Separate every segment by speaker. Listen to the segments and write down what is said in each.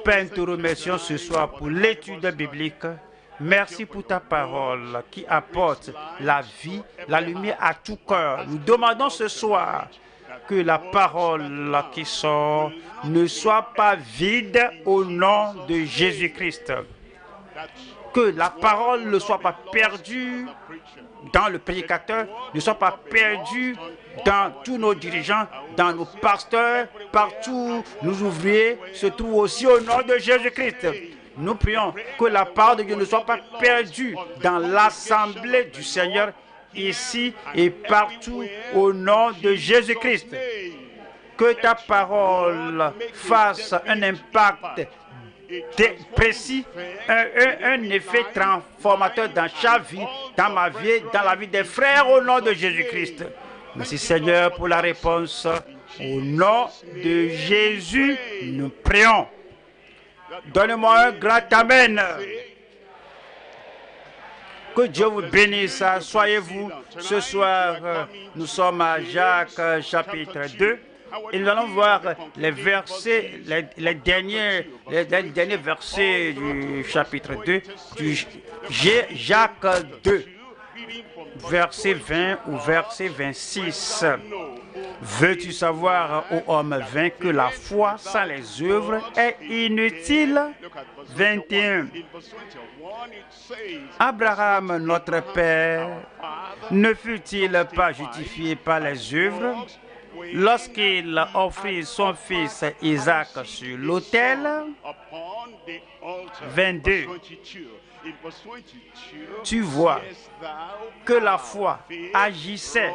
Speaker 1: Père, nous te remercions ce soir pour l'étude biblique. Merci pour ta parole qui apporte la vie, la lumière à tout cœur. Nous demandons ce soir que la parole qui sort ne soit pas vide au nom de Jésus-Christ. Que la parole ne soit pas perdue dans le prédicateur, ne soit pas perdue dans tous nos dirigeants, dans nos pasteurs, partout nos ouvriers se trouvent aussi au nom de Jésus-Christ. Nous prions que la parole de Dieu ne soit pas perdue dans l'assemblée du Seigneur, ici et partout au nom de Jésus-Christ. Que ta parole fasse un impact précis, un effet transformateur dans chaque vie, dans ma vie, dans la vie des frères au nom de Jésus-Christ. Merci Seigneur pour la réponse. Au nom de Jésus, nous prions. Donne-moi un grand amen. Que Dieu vous bénisse. Soyez-vous ce soir. Nous sommes à Jacques chapitre 2. Et nous allons voir les versets, les derniers versets du chapitre 2, du Jacques 2, verset 20 ou verset 26. Veux-tu savoir, ô homme vain, que la foi sans les œuvres est inutile? 21. Abraham, notre père, ne fut-il pas justifié par les œuvres lorsqu'il offrit son fils Isaac sur l'autel? 22. Tu vois que la foi agissait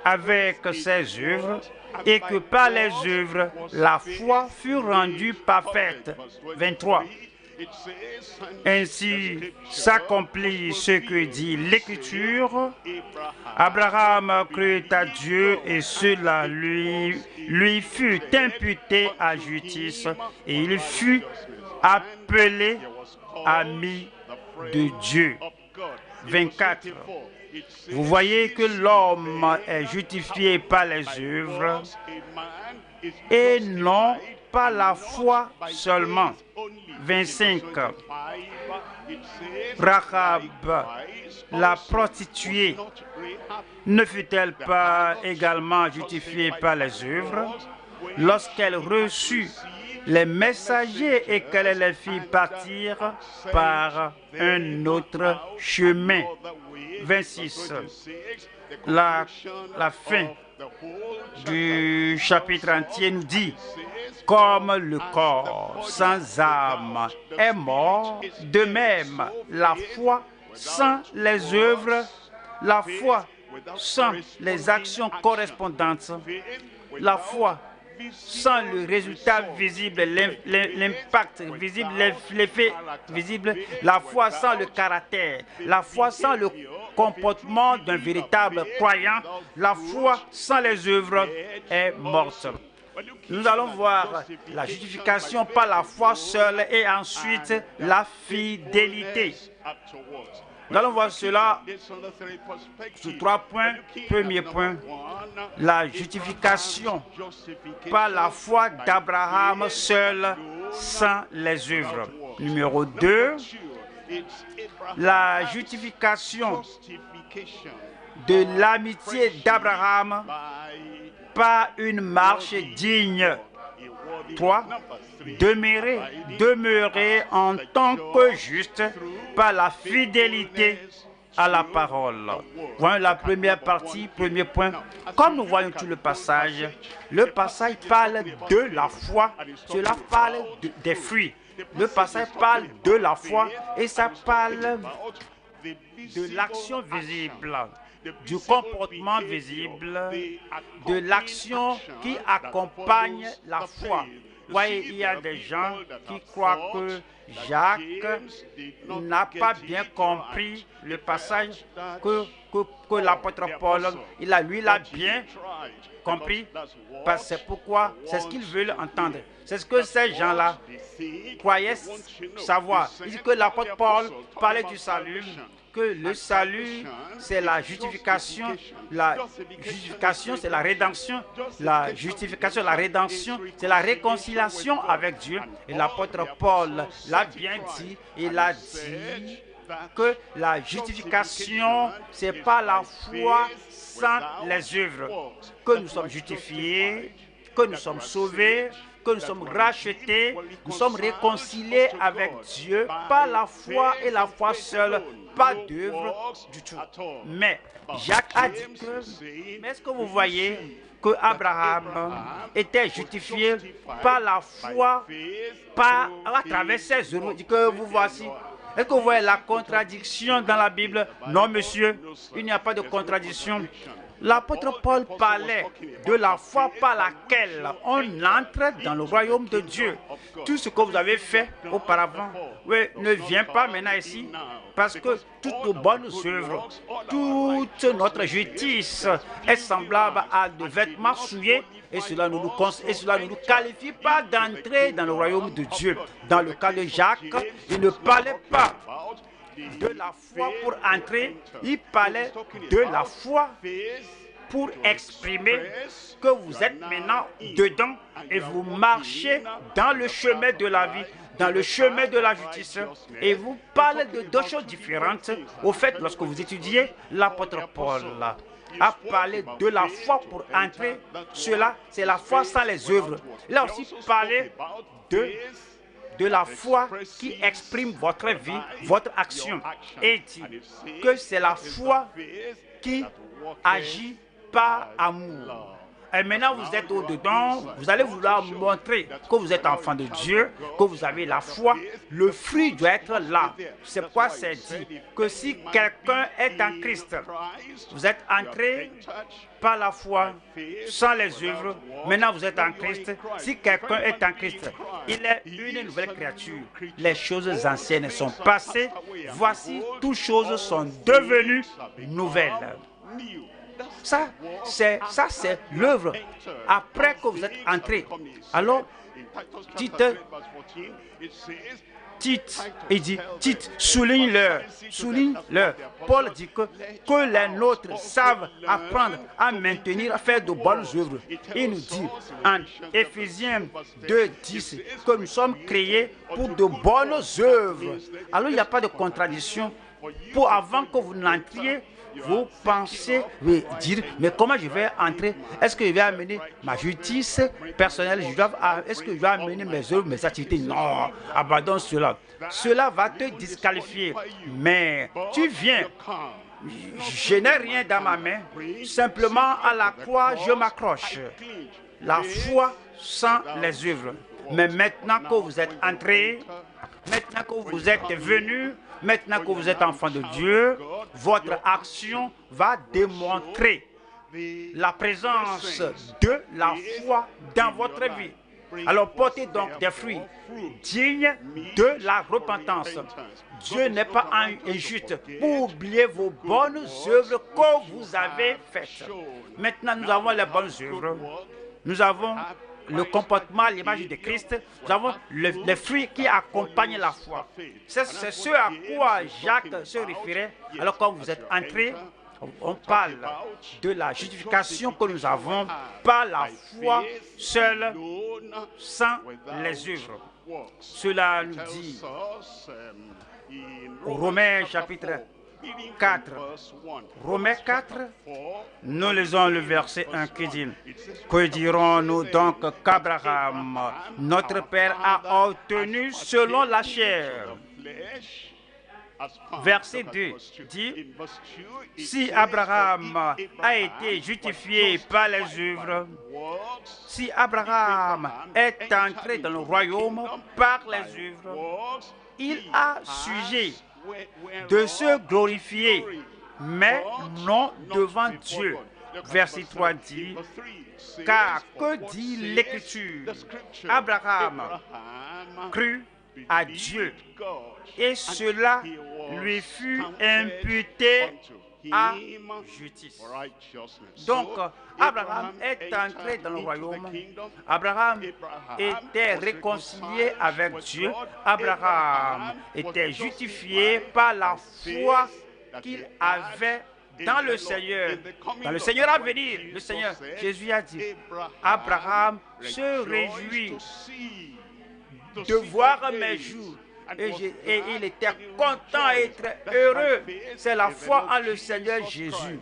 Speaker 1: avec ses œuvres et que par les œuvres, la foi fut rendue parfaite. 23. Ainsi s'accomplit ce que dit l'Écriture. Abraham crut à Dieu et cela lui fut imputé à justice et il fut appelé ami de Dieu. 24. Vous voyez que l'homme est justifié par les œuvres et non par la foi seulement. 25. Rahab, la prostituée, ne fut-elle pas également justifiée par les œuvres lorsqu'elle reçut les messagers et qu'elle les fit partir par un autre chemin? 26. La fin du chapitre entier nous dit: comme le corps sans âme est mort, de même la foi sans les œuvres, la foi sans les actions correspondantes, la foi sans le résultat visible, l'impact visible, l'effet visible, la foi sans le caractère, la foi sans le comportement d'un véritable croyant, la foi sans les œuvres est morte. Nous allons voir la justification par la foi seule et ensuite la fidélité. Nous allons voir cela sur 3 points. Premier point, la justification par la foi d'Abraham seul sans les œuvres. Numéro 2, la justification de l'amitié d'Abraham par une marche digne. 3. Demeurer en tant que juste par la fidélité à la parole. Voyons la première partie, premier point. Comme nous voyons tout le passage parle de la foi, cela parle des fruits. Le passage parle de la foi et ça parle de l'action visible, du comportement visible, de l'action qui accompagne la foi. Vous voyez, il y a des gens qui croient que Jacques n'a pas bien compris le passage, que que l'apôtre Paul, il a bien compris, parce que c'est pourquoi, c'est ce qu'ils veulent entendre. C'est ce que ces gens-là croyaient savoir. Il dit que l'apôtre Paul parlait du salut, que le salut, c'est la justification, c'est la rédemption, la justification, la rédemption, c'est la réconciliation avec Dieu. Et l'apôtre Paul l'a bien dit, il a dit que la justification, c'est pas la foi sans les œuvres, que nous sommes justifiés, que nous sommes sauvés, que nous sommes rachetés, nous sommes réconciliés avec Dieu par la foi et la foi seule, pas d'œuvre du tout. Mais Jacques a dit que, mais est-ce que vous voyez que Abraham était justifié par la foi, à travers ses œuvres, dit que vous voici. Est-ce que vous voyez la contradiction dans la Bible? Non, monsieur, il n'y a pas de contradiction. L'apôtre Paul parlait de la foi par laquelle on entre dans le royaume de Dieu. Tout ce que vous avez fait auparavant ne vient pas maintenant ici, parce que toutes nos bonnes œuvres, toute notre justice est semblable à de vêtements souillés, et cela ne nous qualifie pas d'entrer dans le royaume de Dieu. Dans le cas de Jacques, il ne parlait pas de la foi pour entrer, il parlait de la foi pour exprimer que vous êtes maintenant dedans et vous marchez dans le chemin de la vie, dans le chemin de la justice. Et vous parlez de deux choses différentes. Au fait, lorsque vous étudiez, l'apôtre Paul a parlé de la foi pour entrer. Cela, c'est la foi sans les œuvres. Il a aussi parlé de la foi qui exprime votre vie, votre action. Et dit que c'est la foi qui agit par amour. Et maintenant, vous êtes au-dedans, vous allez vouloir montrer que vous êtes enfant de Dieu, que vous avez la foi. Le fruit doit être là. C'est pourquoi c'est dit que si quelqu'un est en Christ, vous êtes entré par la foi, sans les œuvres. Maintenant, vous êtes en Christ. Si quelqu'un est en Christ, il est une nouvelle créature. Les choses anciennes sont passées. Voici, toutes choses sont devenues nouvelles. Ça, c'est l'œuvre après que vous êtes entré. Alors, Tite, souligne-leur. Paul dit que les nôtres savent apprendre à maintenir, à faire de bonnes œuvres. Il nous dit en Éphésiens 2:10 que nous sommes créés pour de bonnes œuvres. Alors, il n'y a pas de contradiction. Avant que vous n'entriez, vous pensez, dire, mais comment je vais entrer? Est-ce que je vais amener ma justice personnelle? Est-ce que je vais amener mes œuvres, mes activités? Non, abandonne cela. Cela va te disqualifier. Mais tu viens. Je n'ai rien dans ma main. Simplement à la croix, je m'accroche. La foi sans les œuvres. Mais maintenant que vous êtes entrés, maintenant que vous êtes venus, maintenant que vous êtes enfant de Dieu, votre action va démontrer la présence de la foi dans votre vie. Alors portez donc des fruits dignes de la repentance. Dieu n'est pas injuste pour oublier vos bonnes œuvres que vous avez faites. Maintenant, nous avons les bonnes œuvres. Nous avons le comportement à l'image de Christ. Nous avons les fruits qui accompagnent la foi. C'est ce à quoi Jacques se référait. Alors quand vous êtes entrés, on parle de la justification que nous avons par la foi seule, sans les œuvres. Cela nous dit Romains chapitre 4. Romains 4, nous lisons le verset 1 qui dit: que dirons-nous donc qu'Abraham, notre père, a obtenu selon la chair? Verset 2 dit: si Abraham a été justifié par les œuvres, si Abraham est entré dans le royaume par les œuvres, il a sujet de se glorifier, mais non devant Dieu. Verset 3 dit: car que dit l'Écriture? Abraham crut à Dieu, et cela lui fut imputé à justice. Donc, Abraham est entré dans le royaume. Abraham était réconcilié avec Dieu. Abraham était justifié par la foi qu'il avait dans le Seigneur à venir. Le Seigneur Jésus a dit, Abraham se réjouit de voir mes jours. Et il était content et très heureux. C'est la foi en le Seigneur Jésus.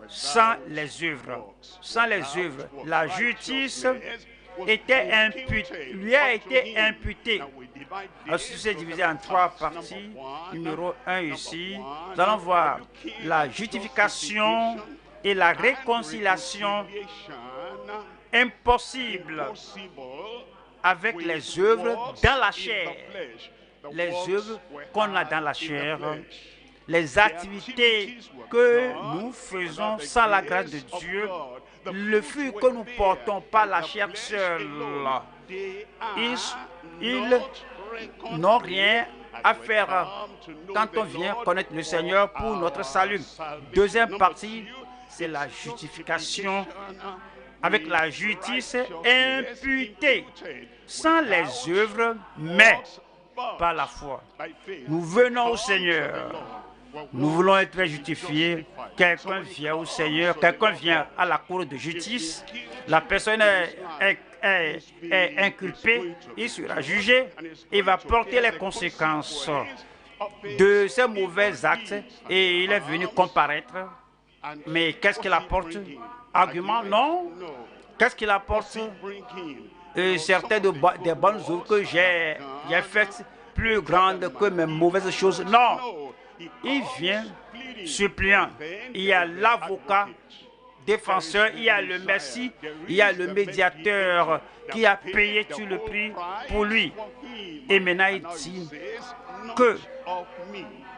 Speaker 1: Sans les œuvres. Sans les œuvres. La justice lui a été imputée. Alors, si c'est divisé en trois parties, numéro 1 ici, nous allons voir la justification et la réconciliation impossible avec les œuvres dans la chair. Les œuvres qu'on a dans la chair, les activités que nous faisons sans la grâce de Dieu, le fruit que nous portons par la chair seule, ils n'ont rien à faire quand on vient connaître le Seigneur pour notre salut. Deuxième partie, c'est la justification avec la justice imputée, sans les œuvres, mais par la foi. Nous venons au Seigneur. Nous voulons être justifiés. Quelqu'un vient au Seigneur, quelqu'un vient à la cour de justice. La personne est inculpée, il sera jugé, il va porter les conséquences de ses mauvais actes et il est venu comparaître. Mais qu'est-ce qu'il apporte? Argument? Non. Qu'est-ce qu'il apporte? Certaines des bonnes œuvres que j'ai faites plus grandes que mes mauvaises choses. Non. Il vient suppliant. Il y a l'avocat défenseur, il y a le Messie, il y a le médiateur qui a payé tout le prix pour lui. Et maintenant il dit que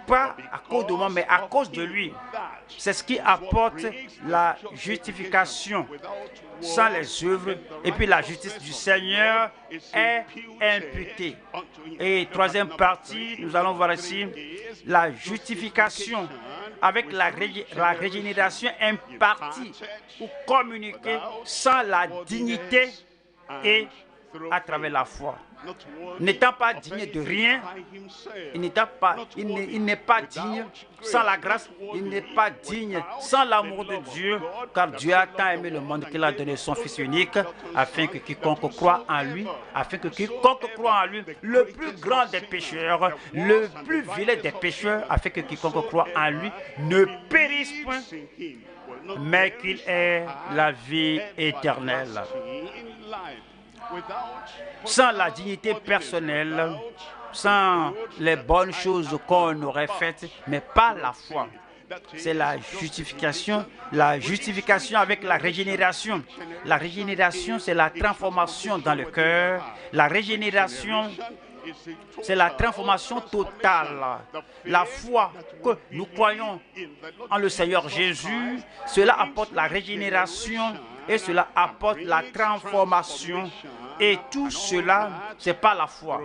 Speaker 1: pas à cause de moi, mais à cause de lui. C'est ce qui apporte la justification sans les œuvres. Et puis la justice du Seigneur est imputée. Et troisième partie, nous allons voir ici la justification avec la régénération impartie ou communiquée sans la dignité et à travers la foi. N'étant pas digne de rien, il n'est pas digne sans la grâce, il n'est pas digne sans l'amour de Dieu, car Dieu a tant aimé le monde qu'il a donné son Fils unique, afin que quiconque croit en lui, le plus grand des pécheurs, le plus vilain des pécheurs, afin que quiconque croit en lui ne périsse point, mais qu'il ait la vie éternelle. Sans la dignité personnelle, sans les bonnes choses qu'on aurait faites, mais pas la foi. C'est la justification avec la régénération. La régénération, c'est la transformation dans le cœur. La régénération, c'est la transformation totale. La foi que nous croyons en le Seigneur Jésus, cela apporte la régénération et cela apporte la transformation. Et tout cela, c'est pas la foi.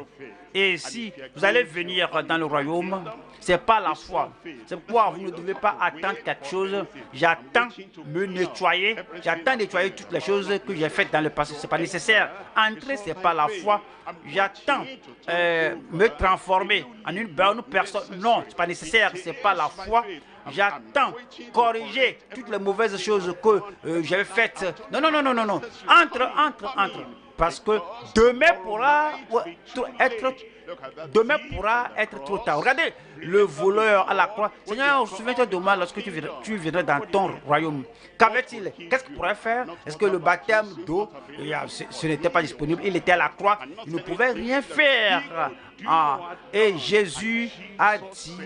Speaker 1: Et si vous allez venir dans le royaume, c'est pas la foi. C'est pourquoi vous ne devez pas attendre quelque chose. J'attends me nettoyer. J'attends nettoyer toutes les choses que j'ai faites dans le passé. C'est pas nécessaire. Entrer, c'est pas la foi. J'attends me transformer en une bonne personne. Non, c'est pas nécessaire. C'est pas la foi. J'attends corriger toutes les mauvaises choses que j'avais faites. Non. Entre. Parce que demain pourra être trop tard. Regardez, le voleur à la croix. Seigneur, souviens-toi de moi lorsque tu viendras dans ton royaume. Qu'avait-il? Qu'est-ce qu'il pourrait faire? Est-ce que le baptême d'eau, ce n'était pas disponible? Il était à la croix. Il ne pouvait rien faire. Et Jésus a dit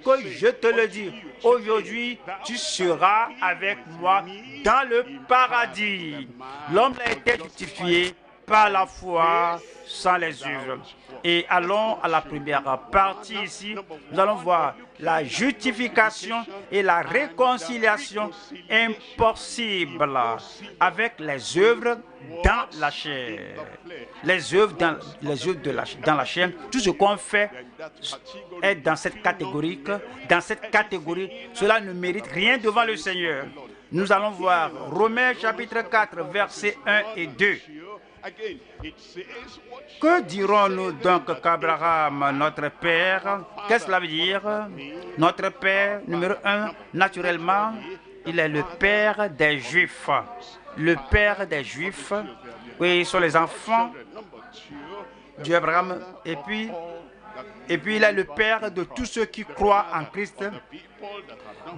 Speaker 1: que je te le dis, aujourd'hui tu seras avec moi dans le paradis. L'homme a été justifié par la foi sans les œuvres. Et allons à la première partie ici. Nous allons voir la justification et la réconciliation impossible avec les œuvres dans la chair. Les œuvres dans la chair. Tout ce qu'on fait est dans cette catégorie. Dans cette catégorie, cela ne mérite rien devant le Seigneur. Nous allons voir Romains chapitre 4, versets 1 et 2. Que dirons-nous donc qu'Abraham, notre père, qu'est-ce que cela veut dire? Notre père, numéro 1, naturellement, il est le père des Juifs. Le père des Juifs, oui, ils sont les enfants d'Abraham. Et puis il est le père de tous ceux qui croient en Christ,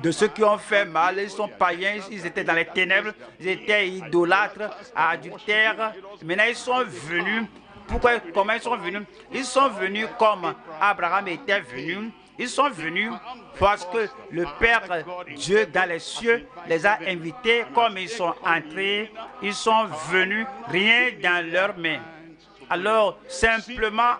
Speaker 1: de ceux qui ont fait mal. Ils sont païens, ils étaient dans les ténèbres, ils étaient idolâtres, adultères. Maintenant, ils sont venus. Pourquoi? Comment ils sont venus? Ils sont venus comme Abraham était venu. Ils sont venus parce que le Père Dieu dans les cieux les a invités. Comme ils sont entrés, ils sont venus, rien dans leurs mains. Alors, simplement,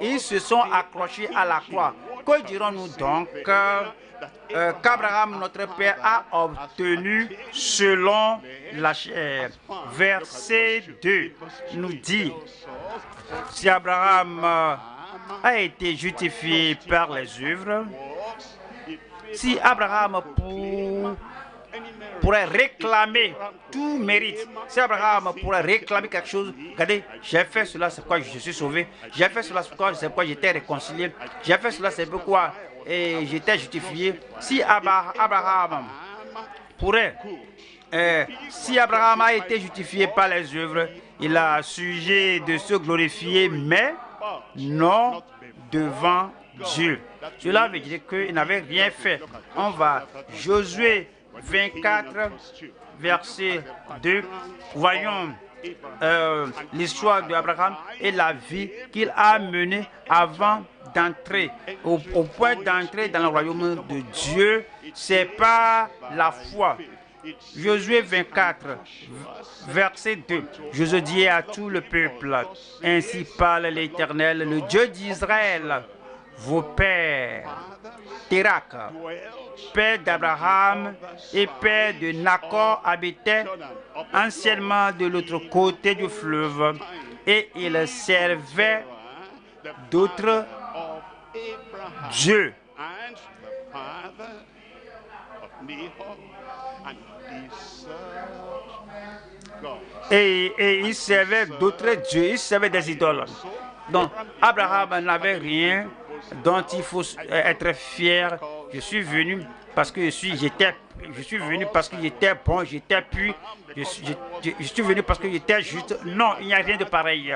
Speaker 1: ils se sont accrochés à la croix. Que dirons-nous donc qu'Abraham, notre père, a obtenu selon la chair? Verset 2 nous dit, si Abraham a été justifié par les œuvres, si Abraham pourrait réclamer tout mérite, si Abraham pourrait réclamer quelque chose, regardez, j'ai fait cela, c'est pourquoi je suis sauvé, j'ai fait cela, c'est pourquoi j'étais réconcilié, j'ai fait cela, c'est pourquoi j'étais justifié. Si Abraham pourrait, si Abraham a été justifié par les œuvres, il a sujet de se glorifier, mais non devant Dieu. Cela veut dire qu'il n'avait rien fait. On va Josué 24, verset 2. Voyons l'histoire d'Abraham et la vie qu'il a menée avant d'entrer. Au point d'entrer dans le royaume de Dieu, c'est pas la foi. Josué 24, verset 2. Josué dit à tout le peuple, ainsi parle l'Éternel, le Dieu d'Israël, vos pères, Térak, père d'Abraham et père de Nacor, habitaient anciennement de l'autre côté du fleuve, et ils servaient d'autres dieux. Et ils servaient d'autres dieux, ils servaient des idoles. Donc, Abraham n'avait rien dont il faut être fier. Je suis venu parce que je suis venu parce que j'étais bon, j'étais pur. Je suis venu parce que j'étais juste. Non, il n'y a rien de pareil.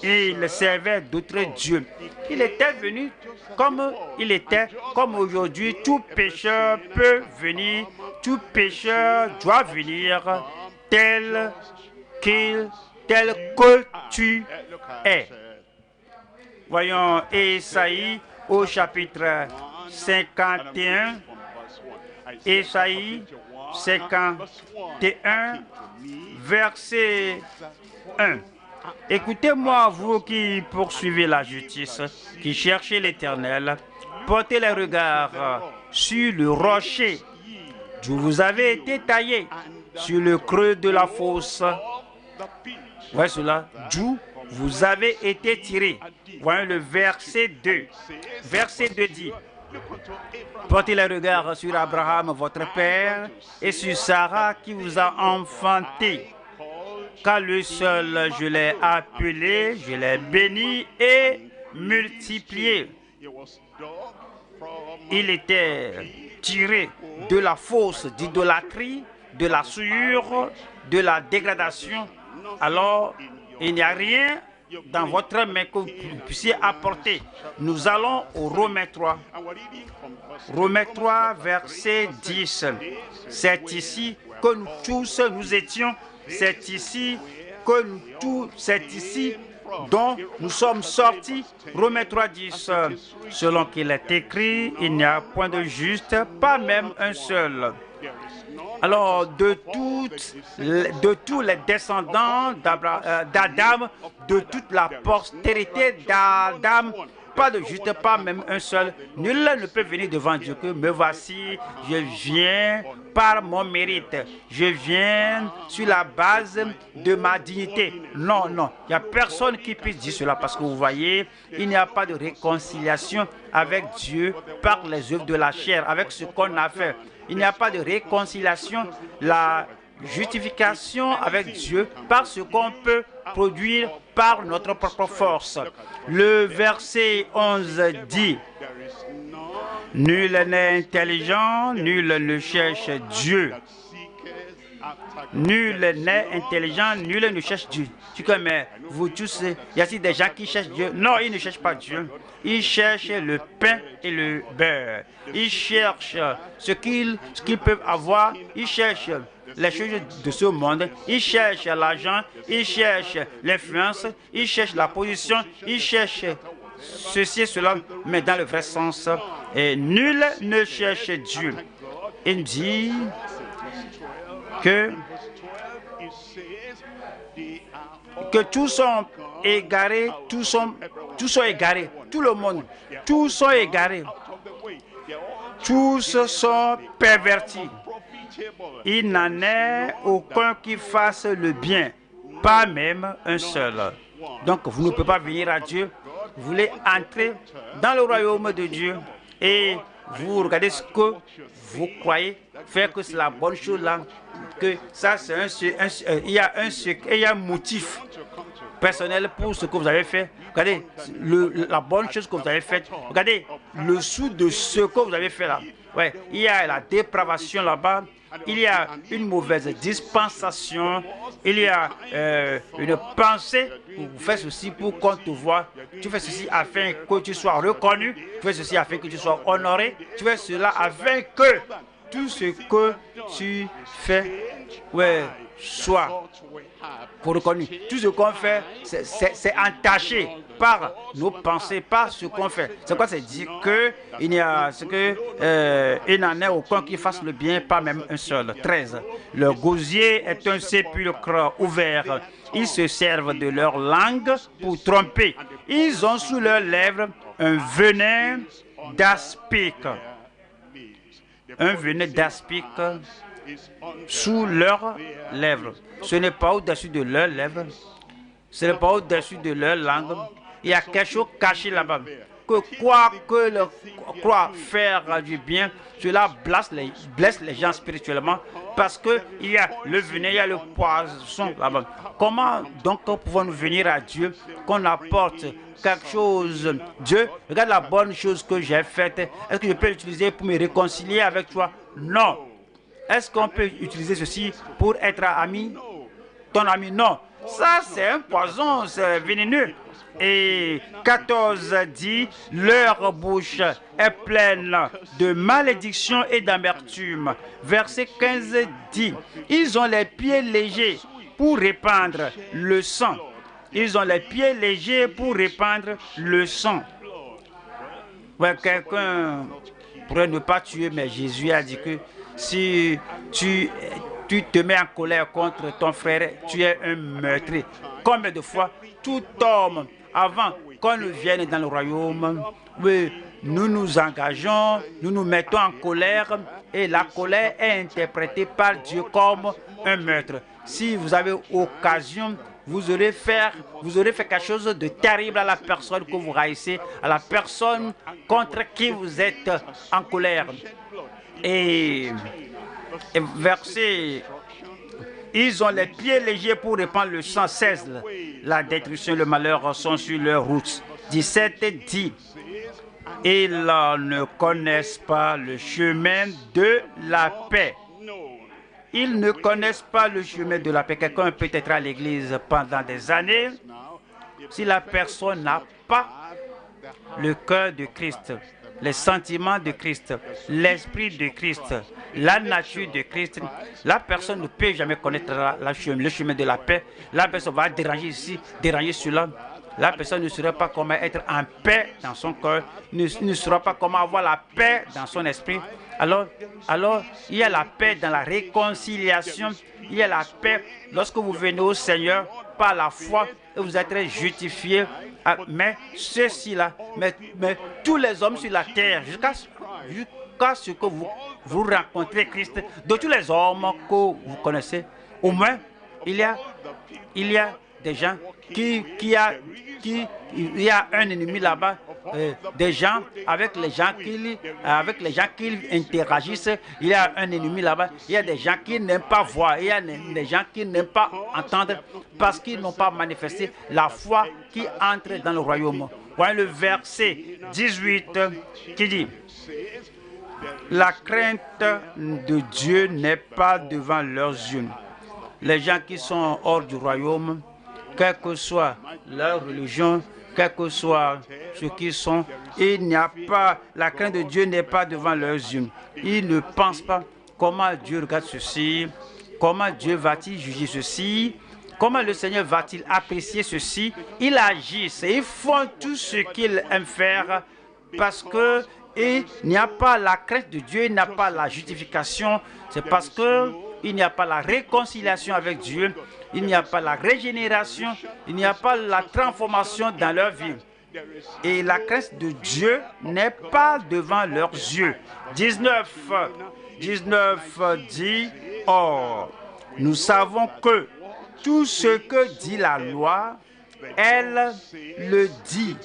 Speaker 1: Et il servait d'autres dieux. Il était venu comme il était, comme aujourd'hui. Tout pécheur peut venir, tout pécheur doit venir tel que tu es. Voyons Ésaïe au chapitre 51. Ésaïe 51, verset 1. Écoutez-moi, vous qui poursuivez la justice, qui cherchez l'Éternel, portez les regards sur le rocher d'où vous avez été taillé, sur le creux de la fosse. Voyez cela, d'où vous avez été tiré. Voyons le verset 2. Verset 2 dit, portez les regards sur Abraham, votre père, et sur Sarah qui vous a enfanté. Car le seul, je l'ai appelé, je l'ai béni et multiplié. Il était tiré de la fosse d'idolâtrie, de la souillure, de la dégradation. Alors, il n'y a rien dans votre main que vous puissiez apporter. Nous allons au Romains 3. Romains 3, verset 10. C'est ici que nous tous nous étions. C'est ici que nous tous, c'est ici dont nous sommes sortis. Romains 3, 10. Selon qu'il est écrit, il n'y a point de juste, pas même un seul. Alors, de tous les descendants d'Adam, de toute la postérité d'Adam, pas de juste, pas même un seul. Nul ne peut venir devant Dieu que me voici, je viens par mon mérite. Je viens sur la base de ma dignité. Non, non, il n'y a personne qui puisse dire cela parce que vous voyez, il n'y a pas de réconciliation avec Dieu par les œuvres de la chair, avec ce qu'on a fait. Il n'y a pas de réconciliation, la justification avec Dieu par ce qu'on peut produire par notre propre force. Le verset 11 dit: nul n'est intelligent, nul ne cherche Dieu. Nul n'est intelligent, nul ne cherche Dieu. Tu connais, vous tous, il y a des gens qui cherchent Dieu. Non, ils ne cherchent pas Dieu. Ils cherchent le pain et le beurre. Ils cherchent ce qu'ils peuvent avoir. Ils cherchent les choses de ce monde. Ils cherchent l'argent. Ils cherchent l'influence. Ils cherchent la position. Ils cherchent ceci et cela, mais dans le vrai sens. Et nul ne cherche Dieu. Il dit que tous sont égarés, tous sont égarés, tout le monde, tous sont égarés, tous sont pervertis. Il n'en est aucun qui fasse le bien, pas même un seul. Donc vous ne pouvez pas venir à Dieu, vous voulez entrer dans le royaume de Dieu et vous regardez ce que vous croyez faire que c'est la bonne chose là, que ça c'est il y a un motif personnel pour ce que vous avez fait. Regardez la bonne chose que vous avez faite. Regardez le sou de ce que vous avez fait là. Ouais, il y a la dépravation là-bas. Il y a une mauvaise dispensation. Il y a une pensée. Vous faites ceci pour qu'on te voie. Tu fais ceci afin que tu sois reconnu. Tu fais ceci afin que tu sois honoré. Tu fais cela afin que tout ce que tu fais soit reconnu. Tout ce qu'on fait, c'est entaché par nos pensées, par ce qu'on fait. C'est quoi? C'est dire qu'il n'en est aucun qui fasse le bien, pas même un seul. 13. Le gosier est un sépulcre ouvert. Ils se servent de leur langue pour tromper. Ils ont sous leurs lèvres un venin d'aspic. Un venin d'aspic sous leurs lèvres. Ce n'est pas au-dessus de leurs lèvres. Ce n'est pas au-dessus de leur langue. Il y a quelque chose caché là-bas. Que croire faire du bien, cela blesse les gens spirituellement parce qu'il y a le venin, il y a le poison là-bas. Comment donc pouvons-nous venir à Dieu qu'on apporte quelque chose? Dieu, regarde la bonne chose que j'ai faite. Est-ce que je peux l'utiliser pour me réconcilier avec toi? Non. Est-ce qu'on peut utiliser ceci pour être ami? Ton ami? Non. Ça, c'est un poison, c'est vénéneux. Et 14 dit, leur bouche est pleine de malédiction et d'amertume. Verset 15 dit, ils ont les pieds légers pour répandre le sang. Ils ont les pieds légers pour répandre le sang. Ouais, quelqu'un pourrait ne pas tuer, mais Jésus a dit que si tu te mets en colère contre ton frère, tu es un meurtrier. Combien de fois tout homme, avant qu'on ne vienne dans le royaume, oui, nous nous engageons, nous nous mettons en colère et la colère est interprétée par Dieu comme un meurtre. Si vous avez occasion, vous aurez fait quelque chose de terrible à la personne que vous haïssez, à la personne contre qui vous êtes en colère. Et verset, ils ont les pieds légers pour répandre le sang. 16, la destruction et le malheur sont sur leur route. 17 dit, ils ne connaissent pas le chemin de la paix. Ils ne connaissent pas le chemin de la paix. Quelqu'un peut être à l'église pendant des années. Si la personne n'a pas le cœur de Christ, les sentiments de Christ, l'esprit de Christ, la nature de Christ, la personne ne peut jamais connaître le chemin de la paix. La personne va déranger ici, déranger cela. la personne ne saurait pas comment être en paix dans son cœur, ne saura pas comment avoir la paix dans son esprit. Alors, il y a la paix dans la réconciliation, il y a la paix lorsque vous venez au Seigneur par la foi et vous êtes justifiés. Mais ceci-là, mais tous les hommes sur la terre, jusqu'à ce que vous rencontrez Christ, de tous les hommes que vous connaissez, au moins, il y a des gens il y a un ennemi là-bas, des gens avec les gens qui interagissent, il y a un ennemi là-bas, il y a des gens qui n'aiment pas voir, il y a des gens qui n'aiment pas entendre parce qu'ils n'ont pas manifesté la foi qui entre dans le royaume. Voyez le verset 18 qui dit: la crainte de Dieu n'est pas devant leurs yeux. Les gens qui sont hors du royaume, quelle que soit leur religion, quel que soit ce qu'ils sont, la crainte de Dieu n'est pas devant leurs yeux. Ils ne pensent pas comment Dieu regarde ceci, comment Dieu va-t-il juger ceci, comment le Seigneur va-t-il apprécier ceci. Ils agissent et ils font tout ce qu'ils aiment faire parce que il n'y a pas la crainte de Dieu, il n'y a pas la justification. C'est parce que il n'y a pas la réconciliation avec Dieu, il n'y a pas la régénération, il n'y a pas la transformation dans leur vie. Et la crainte de Dieu n'est pas devant leurs yeux. 19 dit: or, nous savons que tout ce que dit la loi, elle le dit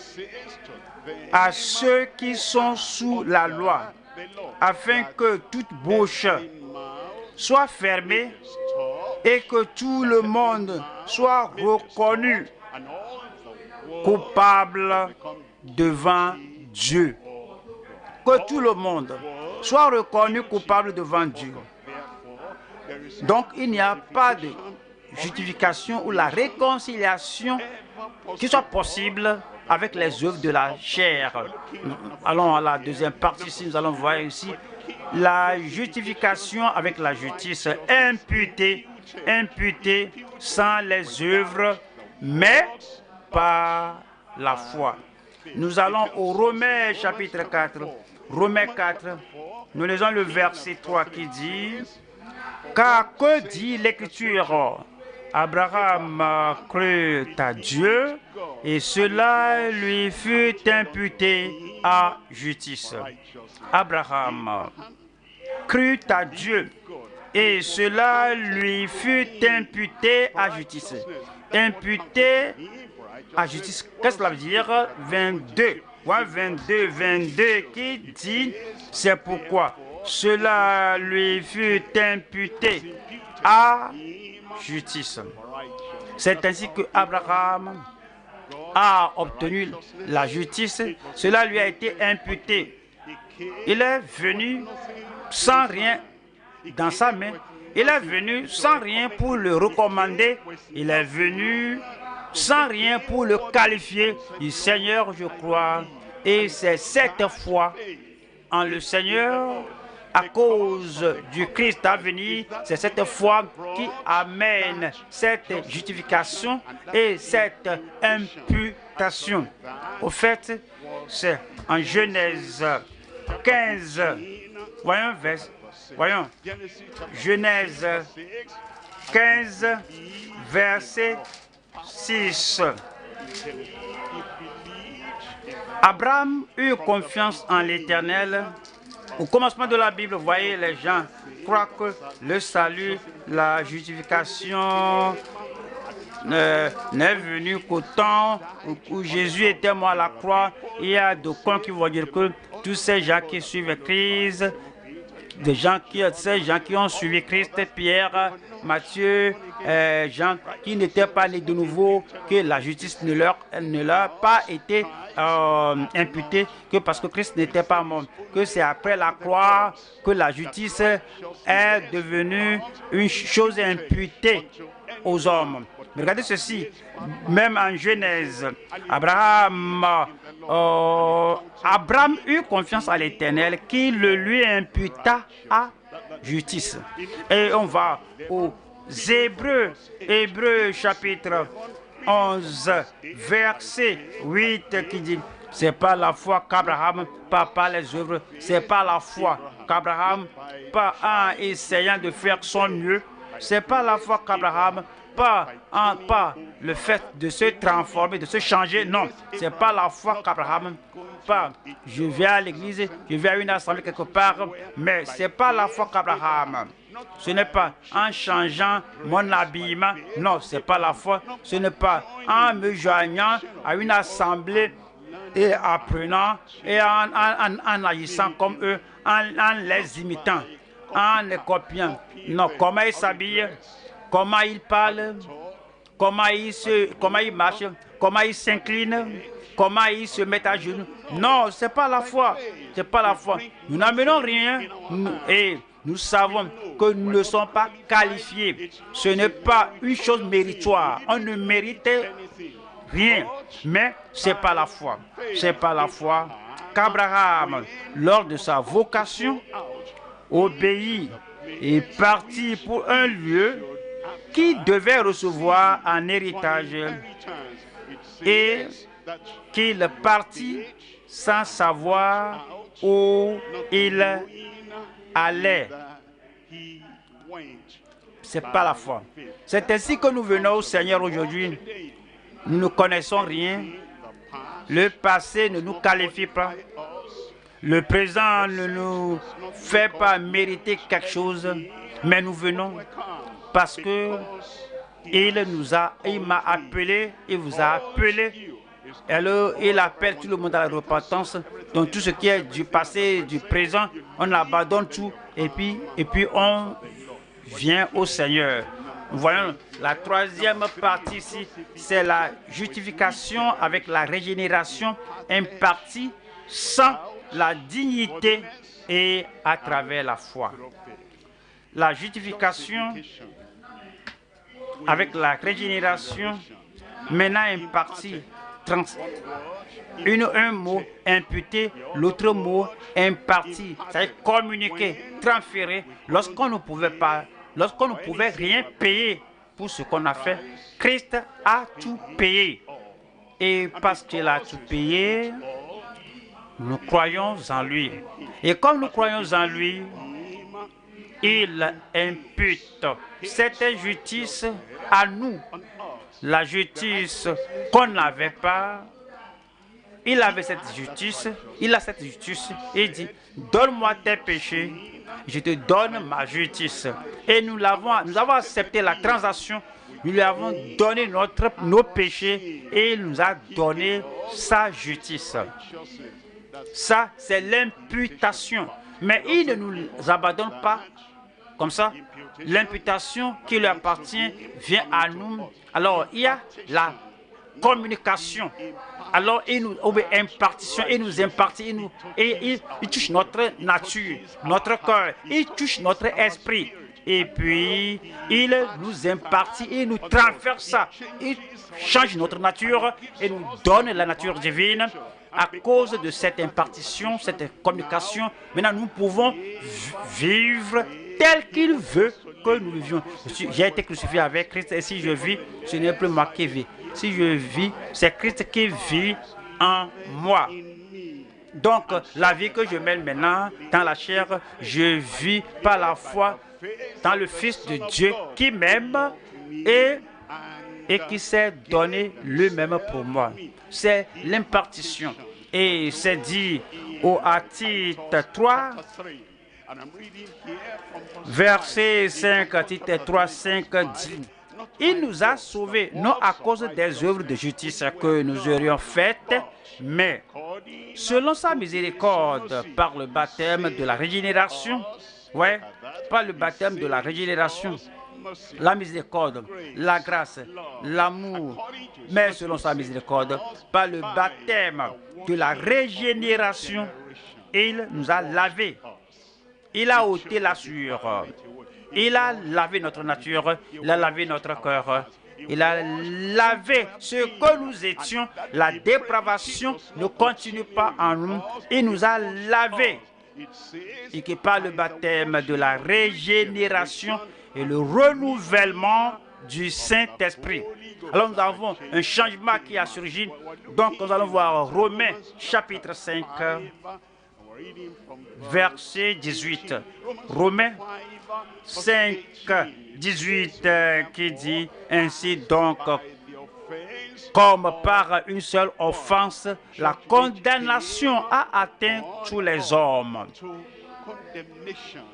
Speaker 1: à ceux qui sont sous la loi, afin que toute bouche soit fermée et que tout le monde soit reconnu coupable devant Dieu. Que tout le monde soit reconnu coupable devant Dieu. Donc, il n'y a pas de justification ou la réconciliation qui soit possible avec les œuvres de la chair. Allons à la deuxième partie, ici, nous allons voir ici la justification avec la justice imputée sans les œuvres, mais par la foi. Nous allons au Romains chapitre 4. Romains 4, nous lisons le verset 3 qui dit: car que dit l'Écriture? Abraham crut à Dieu et cela lui fut imputé à justice. Abraham crut à Dieu et cela lui fut imputé à justice. Imputé à justice, qu'est-ce que cela veut dire? 22 qui dit: c'est pourquoi cela lui fut imputé à justice. C'est ainsi que Abraham a obtenu la justice. Cela lui a été imputé. Il est venu sans rien dans sa main. Il est venu sans rien pour le recommander. Il est venu sans rien pour le qualifier. Il dit: Seigneur, je crois. Et c'est cette foi en le Seigneur, à cause du Christ à venir, c'est cette foi qui amène cette justification et cette imputation. Au fait, c'est en Genèse 15. Voyons. Genèse 15, verset 6. Abraham eut confiance en l'Éternel. Au commencement de la Bible, vous voyez, les gens croient que le salut, la justification n'est venu qu'au temps où Jésus était mort à la croix. Il y a d'aucuns qui vont dire que tous ces gens qui suivent Christ, ces gens qui ont suivi Christ, Pierre, Matthieu, Jean, qui n'étaient pas nés de nouveau, que la justice ne leur a pas été imputée, que parce que Christ n'était pas mort, que c'est après la croix que la justice est devenue une chose imputée aux hommes. Mais regardez ceci, même en Genèse, Abraham eut confiance à l'Éternel qui le lui imputa à justice. Et on va aux Hébreux chapitre 11, verset 8 qui dit, c'est pas la foi qu'Abraham, pas par les œuvres, c'est pas la foi qu'Abraham, pas en essayant de faire son mieux, c'est pas la foi qu'Abraham, pas le fait de se transformer, de se changer, non, c'est pas la foi qu'Abraham, pas je vais à l'église, je vais à une assemblée quelque part, mais c'est pas la foi qu'Abraham. Ce n'est pas en changeant mon habillement, non, c'est pas la foi, ce n'est pas en me joignant à une assemblée et apprenant et en agissant comme eux, en les imitant, en les copiant. Non, comment ils s'habillent, comment ils parlent, comment ils marchent, comment ils s'inclinent, comment ils se mettent à genoux. Non, ce n'est pas la foi. C'est pas la foi. Nous n'amenons rien et nous savons que nous ne sommes pas qualifiés. Ce n'est pas une chose méritoire. On ne mérite rien. Mais ce n'est pas la foi. Ce n'est pas la foi qu'Abraham, lors de sa vocation, obéit et partit pour un lieu qui devait recevoir en héritage et qu'il partit sans savoir où il allait. C'est pas la foi. C'est ainsi que nous venons au Seigneur aujourd'hui. Nous ne connaissons rien. Le passé ne nous qualifie pas. Le présent ne nous fait pas mériter quelque chose. Mais nous venons parce que il m'a appelé, il vous a appelé. Alors, il appelle tout le monde à la repentance. Donc tout ce qui est du passé, du présent, on abandonne tout et puis on vient au Seigneur. Nous voyons la troisième partie ici, c'est la justification avec la régénération impartie sans la dignité et à travers la foi. La justification avec la régénération maintenant impartie. Un mot imputé, l'autre mot imparti, c'est-à-dire communiquer, transférer. Lorsqu'on ne pouvait rien payer pour ce qu'on a fait, Christ a tout payé. Et parce qu'il a tout payé, nous croyons en lui. Et comme nous croyons en lui, il impute cette justice à nous. La justice qu'on n'avait pas, il avait cette justice, il a cette justice et il dit, donne-moi tes péchés, je te donne ma justice. Et nous avons accepté la transaction, nous lui avons donné nos péchés et il nous a donné sa justice. Ça, c'est l'imputation. Mais il ne nous abandonne pas comme ça. L'imputation qui lui appartient vient à nous. Alors, il y a la communication. Alors, il nous impartition, il nous impartit, il touche notre nature, notre cœur, il touche notre esprit. Et puis, il nous impartit, il nous transfère ça. Il change notre nature et nous donne la nature divine. À cause de cette impartition, cette communication, maintenant nous pouvons vivre tel qu'il veut que nous vivions. J'ai été crucifié avec Christ et si je vis, ce n'est plus moi qui vis. Si je vis, c'est Christ qui vit en moi. Donc, la vie que je mène maintenant dans la chair, je vis par la foi dans le Fils de Dieu qui m'aime et qui s'est donné lui-même pour moi. C'est l'impartition. Et c'est dit à Tite 3, verset 5, Tite 3, 5 dit, il nous a sauvés, non à cause des œuvres de justice que nous aurions faites, mais selon sa miséricorde, par le baptême de la régénération. Ouais, par le baptême de la régénération. La miséricorde, la grâce, l'amour, mais selon sa miséricorde, par le baptême de la régénération, il nous a lavés. Il a ôté la sueur. Il a lavé notre nature, il a lavé notre cœur. Il a lavé ce que nous étions. La dépravation ne continue pas en nous. Il nous a lavés. Et que par le baptême de la régénération et le renouvellement du Saint-Esprit. Alors nous avons un changement qui a surgi. Donc nous allons voir Romains chapitre 5, verset 18. Romains 5, 18 qui dit ainsi donc, comme par une seule offense, la condamnation a atteint tous les hommes.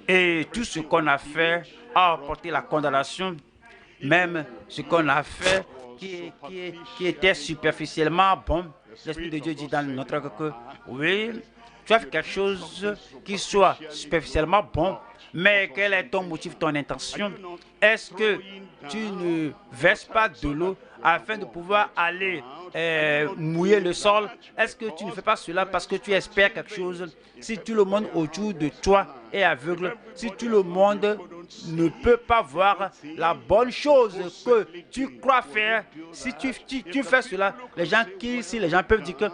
Speaker 1: Et tout ce qu'on a fait a apporté la condamnation, même ce qu'on a fait qui était superficiellement bon. L'Esprit de Dieu dit dans notre cœur que oui, tu as fait quelque chose qui soit superficiellement bon, mais quel est ton motif, ton intention? Est-ce que tu ne verses pas de l'eau afin de pouvoir aller mouiller le sol? Est-ce que tu ne fais pas cela parce que tu espères quelque chose? Si tout le monde autour de toi est aveugle, si tout le monde ne peut pas voir la bonne chose que tu crois faire, si tu fais cela, les gens peuvent dire que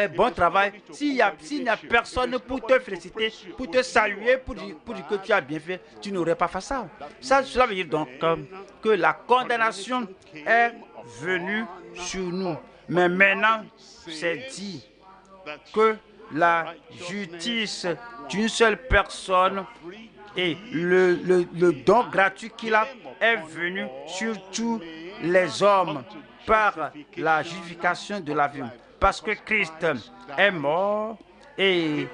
Speaker 1: bon travail. S'il n'y a personne pour te féliciter, pour te saluer, pour dire que tu as bien fait, tu n'aurais pas fait ça. Cela veut dire donc que la condamnation est venue sur nous. Mais maintenant, c'est dit que la justice d'une seule personne et le don gratuit qu'il a est venu sur tous les hommes par la justification de la vie. Parce que Christ est mort et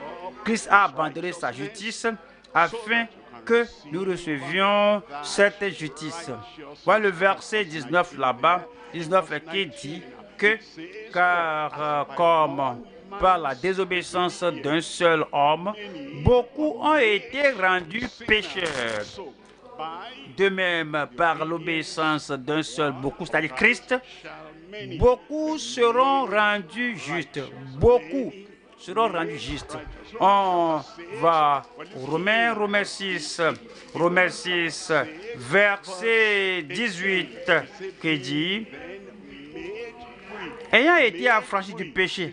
Speaker 1: Christ a abandonné sa justice afin que nous recevions cette justice. Voilà le verset 19 là-bas, 19 qui dit que car comme par la désobéissance d'un seul homme, beaucoup ont été rendus pécheurs. De même, par l'obéissance d'un seul, beaucoup, c'est-à-dire Christ, beaucoup seront rendus justes. Beaucoup seront rendus justes. On va Romains 6, verset 18, qui dit: ayant été affranchis du péché,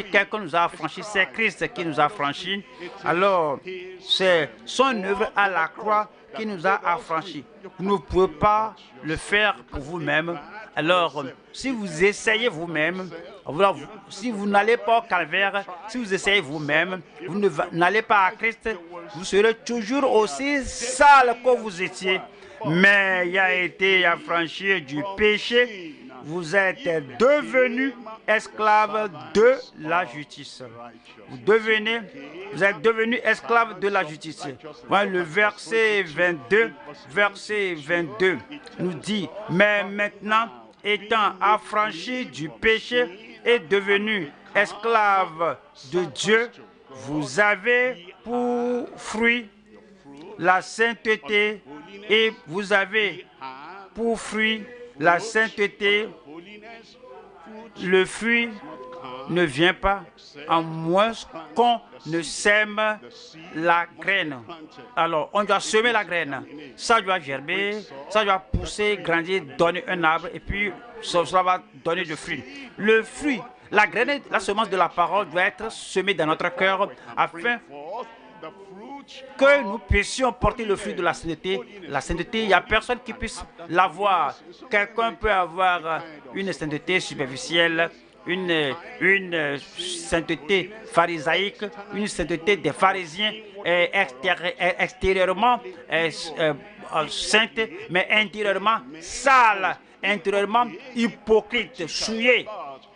Speaker 1: quelqu'un nous a affranchis, c'est Christ qui nous a affranchis. Alors, c'est son œuvre à la croix qui nous a affranchis. Vous ne pouvez pas le faire pour vous-même. Alors, si vous essayez vous-même, si vous n'allez pas au calvaire, si vous essayez vous-même, vous n'allez pas à Christ, vous serez toujours aussi sale que vous étiez. Mais il a été affranchi du péché. Vous êtes devenus esclaves de la justice. Vous êtes devenus esclaves de la justice. Voilà, le verset 22 nous dit: mais maintenant, étant affranchis du péché et devenus esclaves de Dieu, vous avez pour fruit la sainteté et vous avez pour fruit la sainteté. Le fruit ne vient pas à moins qu'on ne sème la graine. Alors, on doit semer la graine. Ça doit gerber, ça doit pousser, grandir, donner un arbre et puis cela va donner du fruit. Le fruit, la graine, la semence de la parole doit être semée dans notre cœur afin que nous puissions porter le fruit de la sainteté. La sainteté, il n'y a personne qui puisse l'avoir. Quelqu'un peut avoir une sainteté superficielle, une sainteté pharisaïque, une sainteté des pharisiens extérieurement sainte, mais intérieurement sale, intérieurement hypocrite, souillée.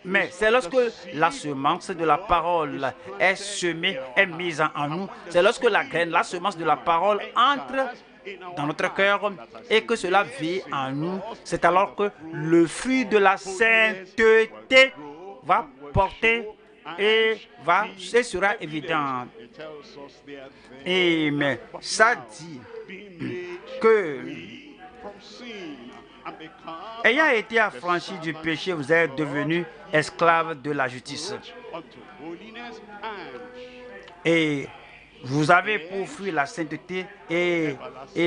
Speaker 1: Mais c'est lorsque la semence de la parole est semée, est mise en nous, c'est lorsque la graine, la semence de la parole entre dans notre cœur et que cela vit en nous, c'est alors que le fruit de la sainteté va porter et sera évident. Et mais ça dit que ayant été affranchis du péché, vous êtes devenus esclaves de la justice. Et vous avez pour fruit la sainteté et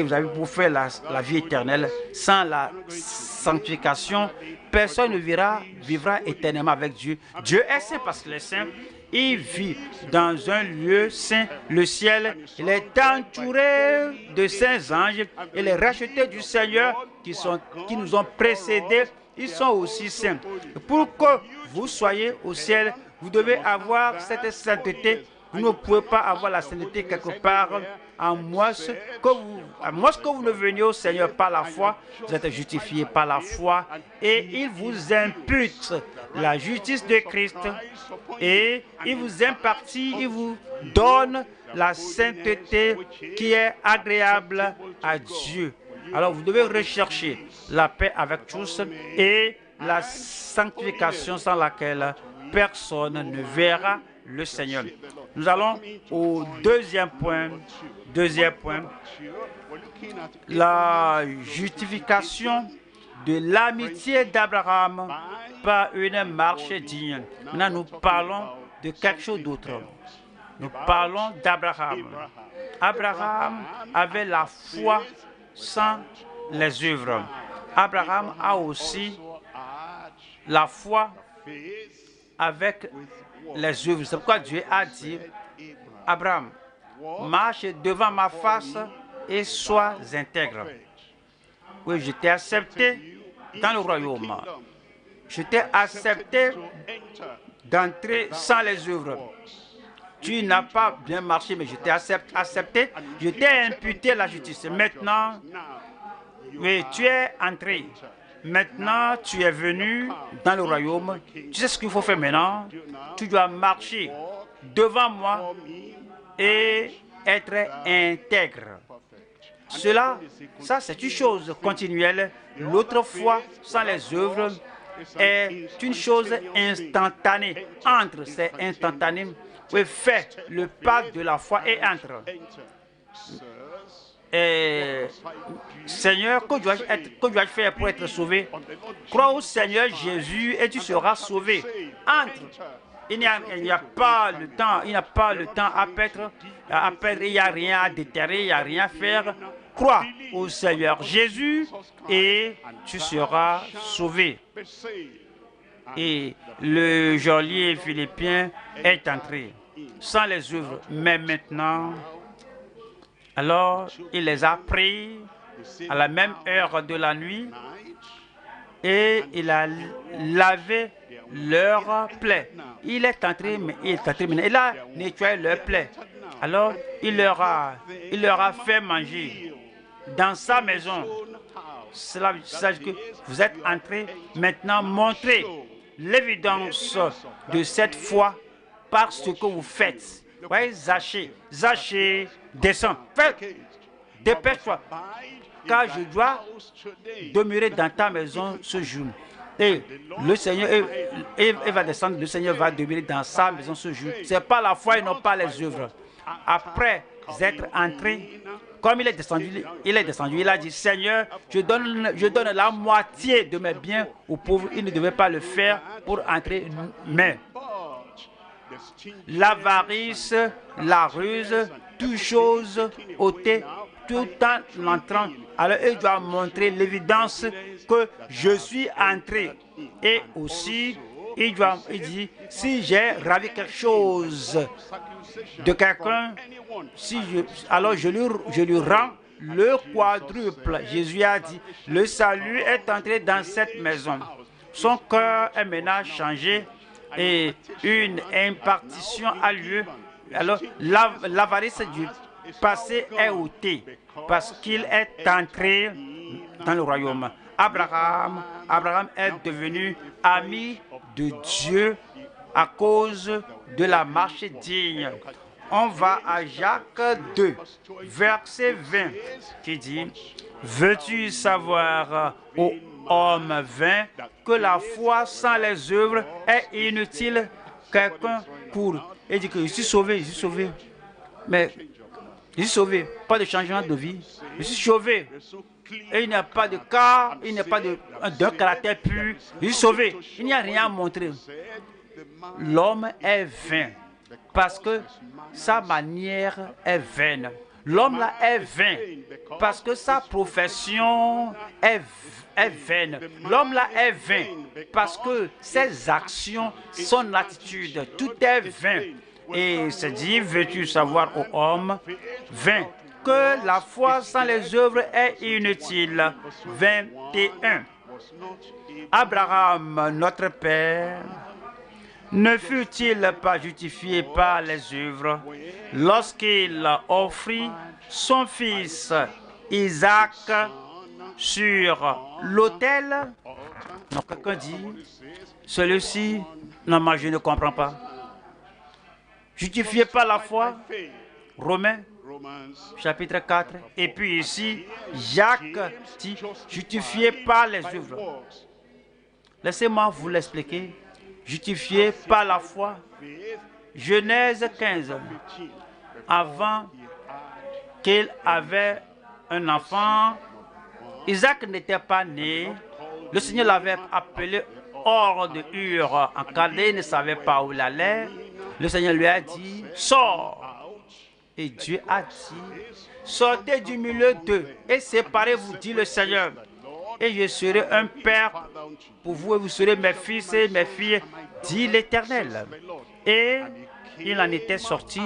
Speaker 1: vous avez pour faire la vie éternelle. Sans la sanctification, personne ne vivra éternellement avec Dieu. Dieu est saint parce qu'il est saint il vit dans un lieu saint, le ciel. Il est entouré de saints anges et les rachetés du Seigneur qui nous ont précédés, ils sont aussi saints. Pour que vous soyez au ciel, vous devez avoir cette sainteté. Vous ne pouvez pas avoir la sainteté quelque part, à moins que vous ne veniez au Seigneur par la foi. Vous êtes justifiés par la foi et il vous impute la justice de Christ et il vous impartit, il vous donne la sainteté qui est agréable à Dieu. Alors vous devez rechercher la paix avec tous et la sanctification sans laquelle personne ne verra le Seigneur. Nous allons au deuxième point. La justification de l'amitié d'Abraham par une marche digne. Maintenant, nous parlons de quelque chose d'autre. Nous parlons d'Abraham. Abraham avait la foi sans les œuvres. Abraham a aussi la foi avec les œuvres. C'est pourquoi Dieu a dit, Abraham, marche devant ma face et sois intègre. Oui, je t'ai accepté dans le royaume. Je t'ai accepté d'entrer sans les œuvres. Tu n'as pas bien marché, mais je t'ai accepté. Je t'ai imputé la justice. Maintenant, oui, tu es entré. Maintenant, tu es venu dans le royaume. Tu sais ce qu'il faut faire maintenant? Tu dois marcher devant moi et être intègre. Ça c'est une chose continuelle. L'autre foi sans les œuvres est une chose instantanée. Entre, c'est instantané. Oui, fais le pas de la foi et entre. Et, Seigneur, que dois-je faire pour être sauvé? Crois au Seigneur Jésus et tu seras sauvé. Entre. Il n'y a pas le temps, à perdre, il n'y a rien à déterrer, il n'y a rien à faire. Crois au Seigneur Jésus et tu seras sauvé. Et le geôlier philippien est entré sans les œuvres, mais maintenant, alors il les a pris à la même heure de la nuit et il a lavé leurs plaies. Il est entré, mais il a nettoyé leurs plaies. Alors il leur a fait manger dans sa maison. Cela veut dire que vous êtes entrés. Maintenant, montrez l'évidence de cette foi par ce que vous faites. Oui, Zachée, descends. Dépêche-toi, car je dois demeurer dans ta maison ce jour. Et le Seigneur va descendre, le Seigneur va demeurer dans sa maison ce jour. Ce n'est pas la foi et non pas les œuvres. Après être entré, comme il est descendu, il a dit, Seigneur, je donne la moitié de mes biens aux pauvres. Il ne devait pas le faire pour entrer, mais l'avarice, la ruse, toutes choses ôtées, tout en entrant. Alors il doit montrer l'évidence que je suis entré. Et aussi, il dit, si j'ai ravi quelque chose de quelqu'un, alors je lui rends le quadruple. Jésus a dit, le salut est entré dans cette maison. Son cœur est maintenant changé et une impartition a lieu. Alors l'avarice du passé est ôtée parce qu'il est entré dans le royaume. Abraham est devenu ami de Dieu à cause de la marche digne. On va à Jacques 2, verset 20, qui dit, veux-tu savoir, ô homme vain, que la foi sans les œuvres est inutile? Quelqu'un court et dit que je suis sauvé. Mais je suis sauvé, pas de changement de vie. Je suis sauvé. Et il n'y a pas de cas, il n'y a pas d'un caractère pur. Je suis sauvé. Il n'y a rien à montrer. L'homme est vain parce que sa manière est vaine. L'homme là est vain parce que sa profession est vaine. L'homme là est vain parce que ses actions, son attitude, tout est vain. Et c'est dit, veux-tu savoir, ô homme, vain, que la foi sans les œuvres est inutile. 21. Abraham, notre père, ne fut-il pas justifié par les œuvres lorsqu'il offrit son fils Isaac sur l'autel? Donc quelqu'un dit, celui-ci, non, moi je ne comprends pas. Justifié par la foi, Romains chapitre 4, et puis ici, Jacques dit, justifié par les œuvres. Laissez-moi vous l'expliquer. Justifié par la foi. Genèse 15. Avant qu'il avait un enfant, Isaac n'était pas né. Le Seigneur l'avait appelé hors de Ur en Chaldée, il ne savait pas où il allait. Le Seigneur lui a dit, sors. Et Dieu a dit, sortez du milieu d'eux et séparez-vous, dit le Seigneur. Et je serai un père pour vous et vous serez mes fils et mes filles, dit l'Éternel. Et il en était sorti,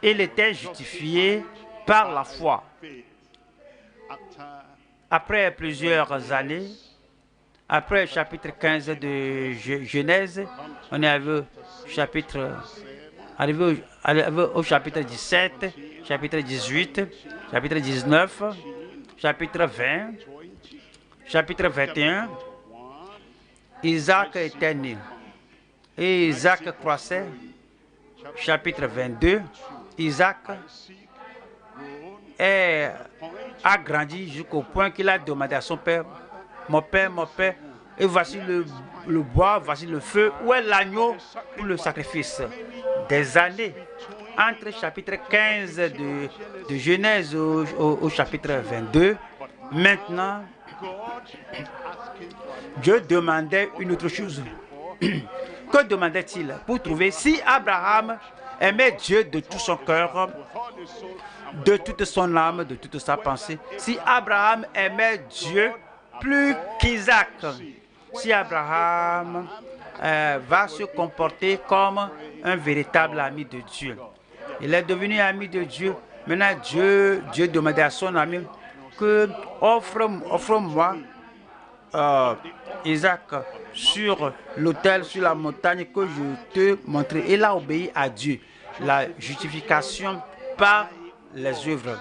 Speaker 1: il était justifié par la foi. Après plusieurs années, après le chapitre 15 de Genèse, on est arrivé au chapitre 17, chapitre 18, chapitre 19, chapitre 20, chapitre 21. Isaac était né. Et Isaac croissait. Chapitre 22. Isaac a grandi jusqu'au point qu'il a demandé à son père, mon père, et voici le bois, voici le feu, où est l'agneau pour le sacrifice? Des années entre chapitre 15 de Genèse au chapitre 22. Maintenant, Dieu demandait une autre chose. Que demandait-il? Pour trouver si Abraham aimait Dieu de tout son cœur, de toute son âme, de toute sa pensée. Si Abraham aimait Dieu plus qu'Isaac. Si Abraham va se comporter comme un véritable ami de Dieu. Il est devenu ami de Dieu. Maintenant, Dieu demandait à son ami que offre-moi Isaac sur l'autel, sur la montagne que je te montrerai. Il a obéi à Dieu. La justification par les œuvres.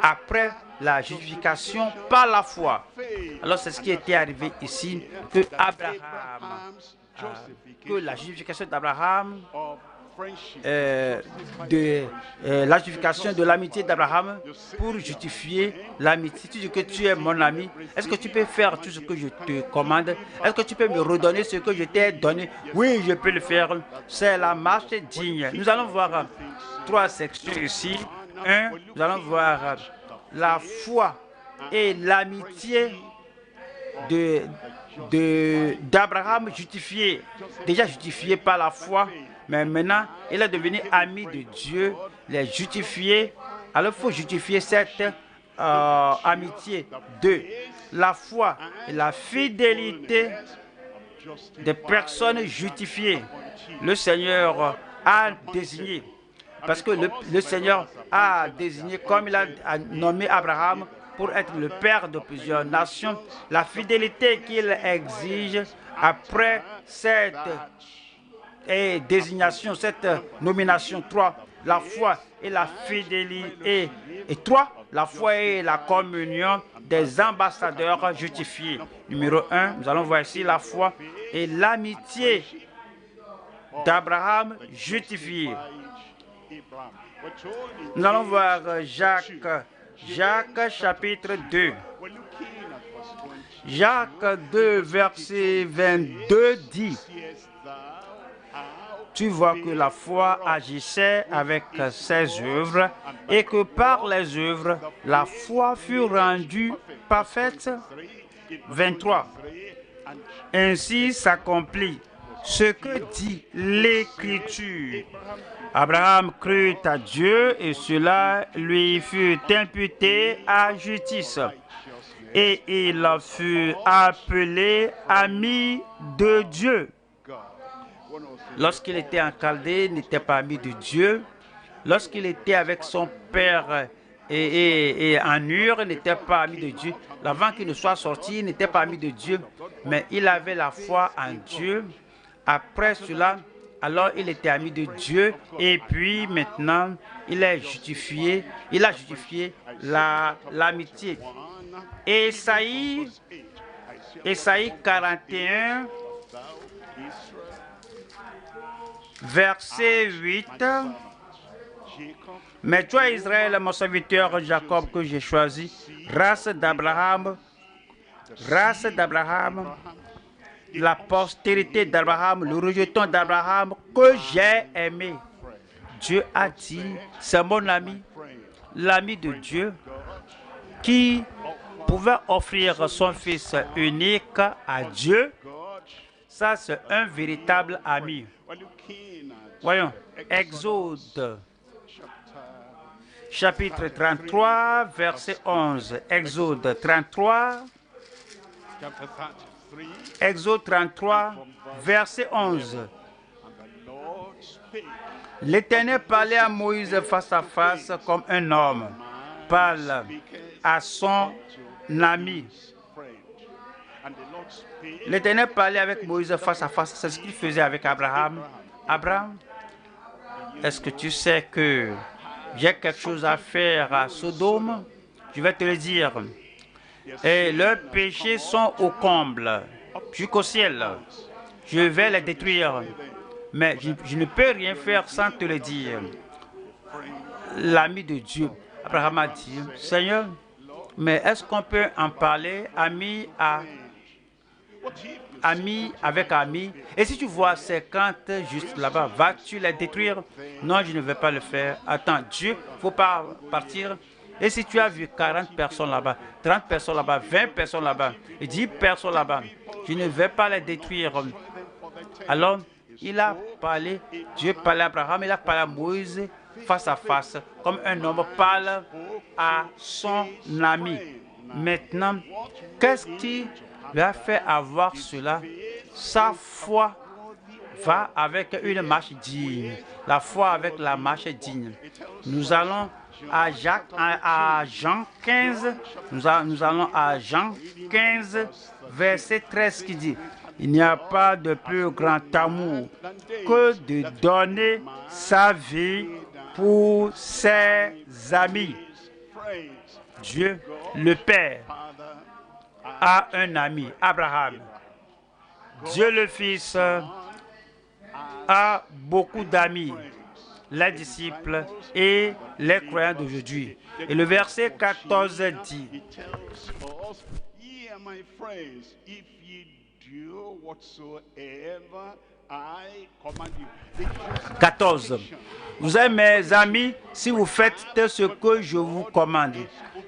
Speaker 1: Après la justification par la foi. Alors c'est ce qui était arrivé ici, que la justification d'Abraham, la justification de l'amitié d'Abraham pour justifier l'amitié. Si tu dis que tu es mon ami, est-ce que tu peux faire tout ce que je te commande? Est-ce que tu peux me redonner ce que je t'ai donné? Oui, je peux le faire. C'est la marche digne. Nous allons voir 3 sections ici. 1, nous allons voir la foi et l'amitié d'Abraham déjà justifié par la foi, mais maintenant il est devenu ami de Dieu, il est justifié. Alors il faut justifier cette amitié. 2, la foi et la fidélité des personnes justifiées. Le Seigneur a désigné, parce que le Seigneur a désigné, comme il a nommé Abraham pour être le père de plusieurs nations, la fidélité qu'il exige après cette désignation, cette nomination. 3, la foi et la fidélité. Et 3, la foi et la communion des ambassadeurs justifiés. Numéro 1, nous allons voir ici la foi et l'amitié d'Abraham justifié. Nous allons voir Jacques chapitre 2. Jacques 2, verset 22 dit, tu vois que la foi agissait avec ses œuvres et que par les œuvres, la foi fut rendue parfaite. 23. Ainsi s'accomplit ce que dit l'Écriture. Abraham crut à Dieu et cela lui fut imputé à justice. Et il fut appelé ami de Dieu. Lorsqu'il était en Chaldée, il n'était pas ami de Dieu. Lorsqu'il était avec son père et en Ur, il n'était pas ami de Dieu. Avant qu'il ne soit sorti, il n'était pas ami de Dieu. Mais il avait la foi en Dieu. Après cela, alors il était ami de Dieu. Et puis maintenant, il a justifié l'amitié. Ésaïe 41, verset 8. Mais toi, Israël, mon serviteur Jacob que j'ai choisi, race d'Abraham, la postérité d'Abraham, le rejeton d'Abraham que j'ai aimé. Dieu a dit, c'est mon ami, l'ami de Dieu, qui pouvait offrir son fils unique à Dieu. Ça, c'est un véritable ami. Voyons, Exode, chapitre 33, verset 11. Exode 33, verset 11. L'Éternel parlait à Moïse face à face comme un homme parle à son ami. L'Éternel parlait avec Moïse face à face. C'est ce qu'il faisait avec Abraham. Abraham, est-ce que tu sais que j'ai quelque chose à faire à Sodome? Je vais te le dire. Et leurs péchés sont au comble, jusqu'au ciel. Je vais les détruire. Mais je ne peux rien faire sans te le dire. L'ami de Dieu, Abraham a dit, Seigneur, mais est-ce qu'on peut en parler, ami avec ami? Et si tu vois 50 juste là-bas, vas-tu les détruire? Non, je ne vais pas le faire. Attends, Dieu, il ne faut pas partir. Et si tu as vu 40 personnes là-bas, 30 personnes là-bas, 20 personnes là-bas, et 10 personnes là-bas, je ne vais pas les détruire. Alors, il a parlé, Dieu parlait à Abraham, il a parlé à Moïse face à face, comme un homme parle à son ami. Maintenant, qu'est-ce qui lui a fait avoir cela? Sa foi va avec une marche digne. La foi avec la marche digne. Nous allons à Jean 15, nous allons à Jean 15, verset 13 qui dit, il n'y a pas de plus grand amour que de donner sa vie pour ses amis. Dieu, le Père, a un ami, Abraham. Dieu le Fils a beaucoup d'amis, les disciples et les croyants d'aujourd'hui. Et le verset 14 dit, 14. Vous êtes mes amis si vous faites ce que je vous commande.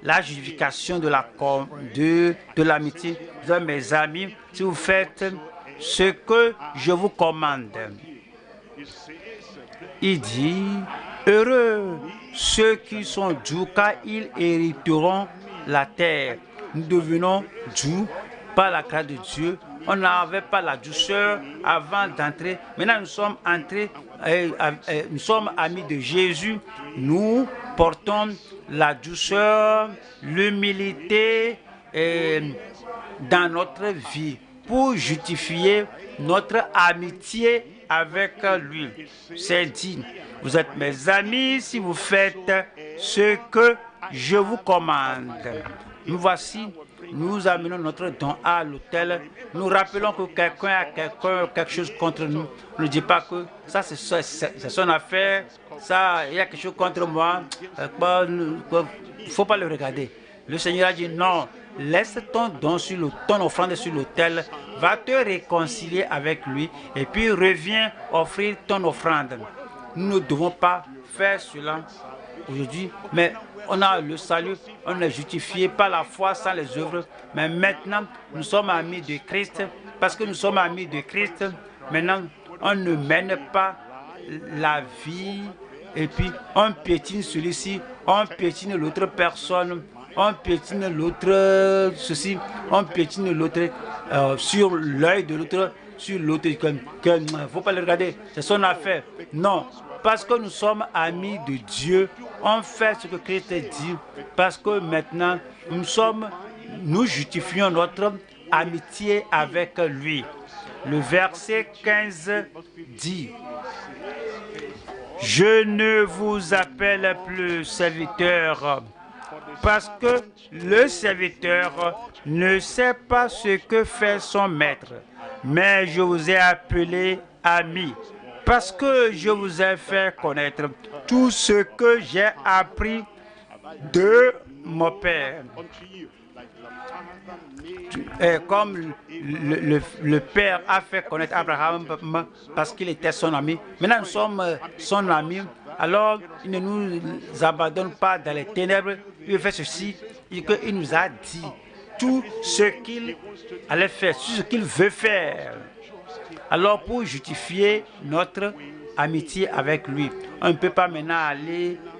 Speaker 1: La justification de l'amitié. Vous êtes mes amis si vous faites ce que je vous commande. Il dit, heureux ceux qui sont doux car ils hériteront la terre. Nous devenons doux par la grâce de Dieu. On n'avait pas la douceur avant d'entrer. Maintenant, nous sommes entrés, nous sommes amis de Jésus. Nous portons la douceur, l'humilité dans notre vie pour justifier notre amitié avec lui. C'est dit, vous êtes mes amis si vous faites ce que je vous commande. Nous voici. Nous amenons notre don à l'autel. Nous rappelons que quelqu'un a quelque chose contre nous. Ne dis pas que ça c'est son affaire. Ça, il y a quelque chose contre moi. Il ne faut pas le regarder. Le Seigneur a dit non. Laisse ton don ton offrande sur l'autel. Va te réconcilier avec lui. Et puis reviens offrir ton offrande. Nous ne devons pas faire cela aujourd'hui. Mais on a le salut, on est justifié par la foi sans les œuvres. Mais maintenant, nous sommes amis de Christ. Parce que nous sommes amis de Christ, Maintenant, on ne mène pas la vie et puis on piétine celui-ci, on piétine l'autre personne, on piétine l'autre ceci, on piétine l'autre sur l'œil de l'autre, sur l'autre. Faut pas le regarder, c'est son affaire. Non, parce que nous sommes amis de Dieu, on fait ce que Christ dit, parce que maintenant nous justifions notre amitié avec lui. Le verset 15 dit: je ne vous appelle plus serviteur, parce que le serviteur ne sait pas ce que fait son maître, mais je vous ai appelé ami, parce que je vous ai fait connaître tout ce que j'ai appris de mon Père. Comme le Père a fait connaître Abraham parce qu'il était son ami. Maintenant, nous sommes son ami. Alors, il ne nous abandonne pas dans les ténèbres. Il fait ceci, il nous a dit tout ce qu'il allait faire, tout ce qu'il veut faire. Alors, pour justifier notre amitié avec lui, on ne peut pas maintenant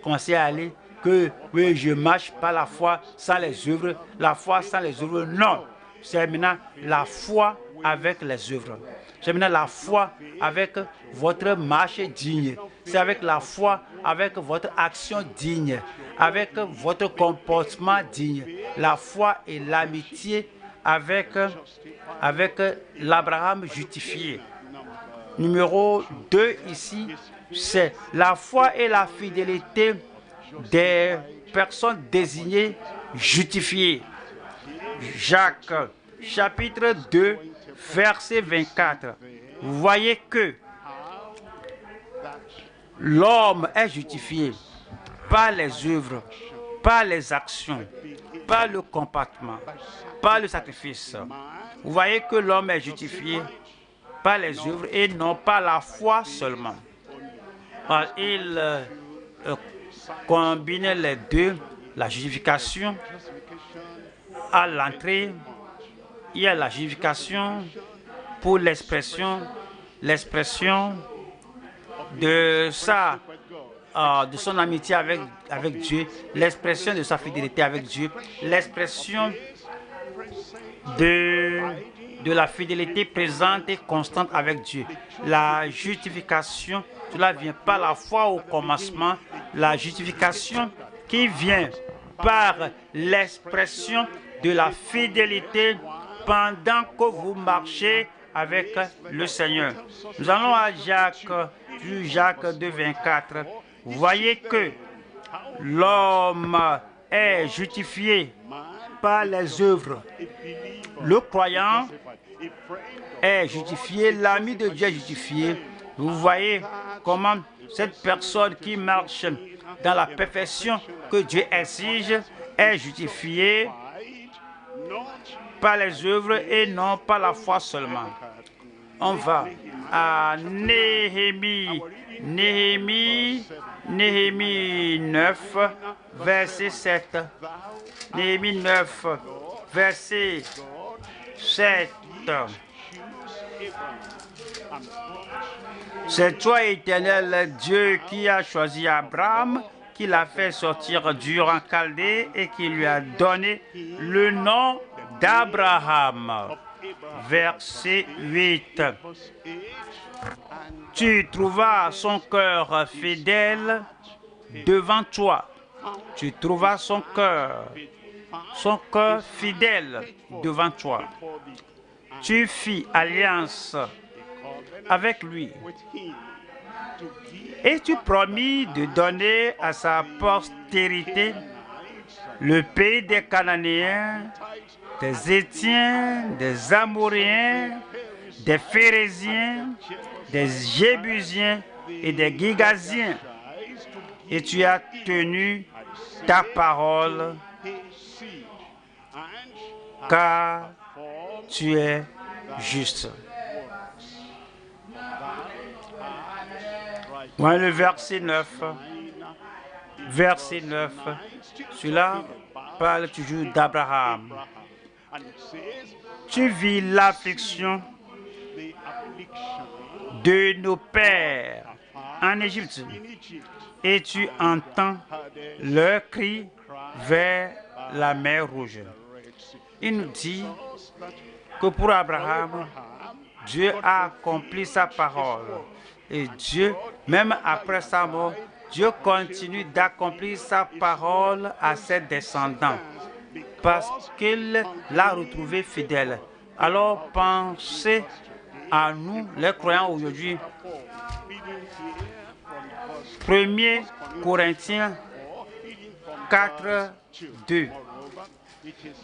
Speaker 1: commencer à aller que oui, je marche par la foi sans les œuvres. La foi sans les œuvres, non. C'est maintenant la foi avec les œuvres. C'est maintenant la foi avec votre marche digne. C'est avec la foi, avec votre action digne, avec votre comportement digne. La foi et l'amitié avec l'Abraham justifié. Numéro 2 ici, c'est la foi et la fidélité des personnes désignées justifiées. Jacques, chapitre 2, verset 24. Vous voyez que l'homme est justifié par les œuvres, par les actions, par le comportement, par le sacrifice. Vous voyez que l'homme est justifié par les œuvres et non par la foi seulement. Il combine les deux, la justification. À l'entrée, il y a la justification pour l'expression de son amitié avec Dieu, l'expression de sa fidélité avec Dieu, l'expression de la fidélité présente et constante avec Dieu. La justification, cela vient par la foi au commencement, la justification qui vient par l'expression de la fidélité pendant que vous marchez avec le Seigneur. Nous allons à Jacques 2, 24. Vous voyez que l'homme est justifié par les œuvres. Le croyant est justifié, l'ami de Dieu est justifié. Vous voyez comment cette personne qui marche dans la perfection que Dieu exige est justifiée par les œuvres et non par la foi seulement. On va à Néhémie 9, verset 7. Néhémie 9, verset 7. C'est toi, Éternel Dieu, qui a choisi Abraham, qui l'a fait sortir d'Ur en Chaldée et qui lui a donné le nom d'Abraham. Verset 8. Tu trouvas son cœur fidèle devant toi. Tu trouvas son cœur fidèle devant toi. Tu fis alliance avec lui. Et tu promis de donner à sa postérité le pays des Cananéens, des Héthiens, des Amoréens, des Phéréziens, des Jébusiens et des Girgasiens. Et tu as tenu ta parole, car tu es juste. Ouais, le verset 9. Verset 9. Cela parle toujours d'Abraham. Tu vis l'affliction de nos pères en Égypte, et tu entends leur cri vers la mer Rouge. Il nous dit que pour Abraham, Dieu a accompli sa parole. Et Dieu, même après sa mort, Dieu continue d'accomplir sa parole à ses descendants parce qu'il l'a retrouvé fidèle. Alors pensez à nous, les croyants aujourd'hui. 1 Corinthiens 4, 2.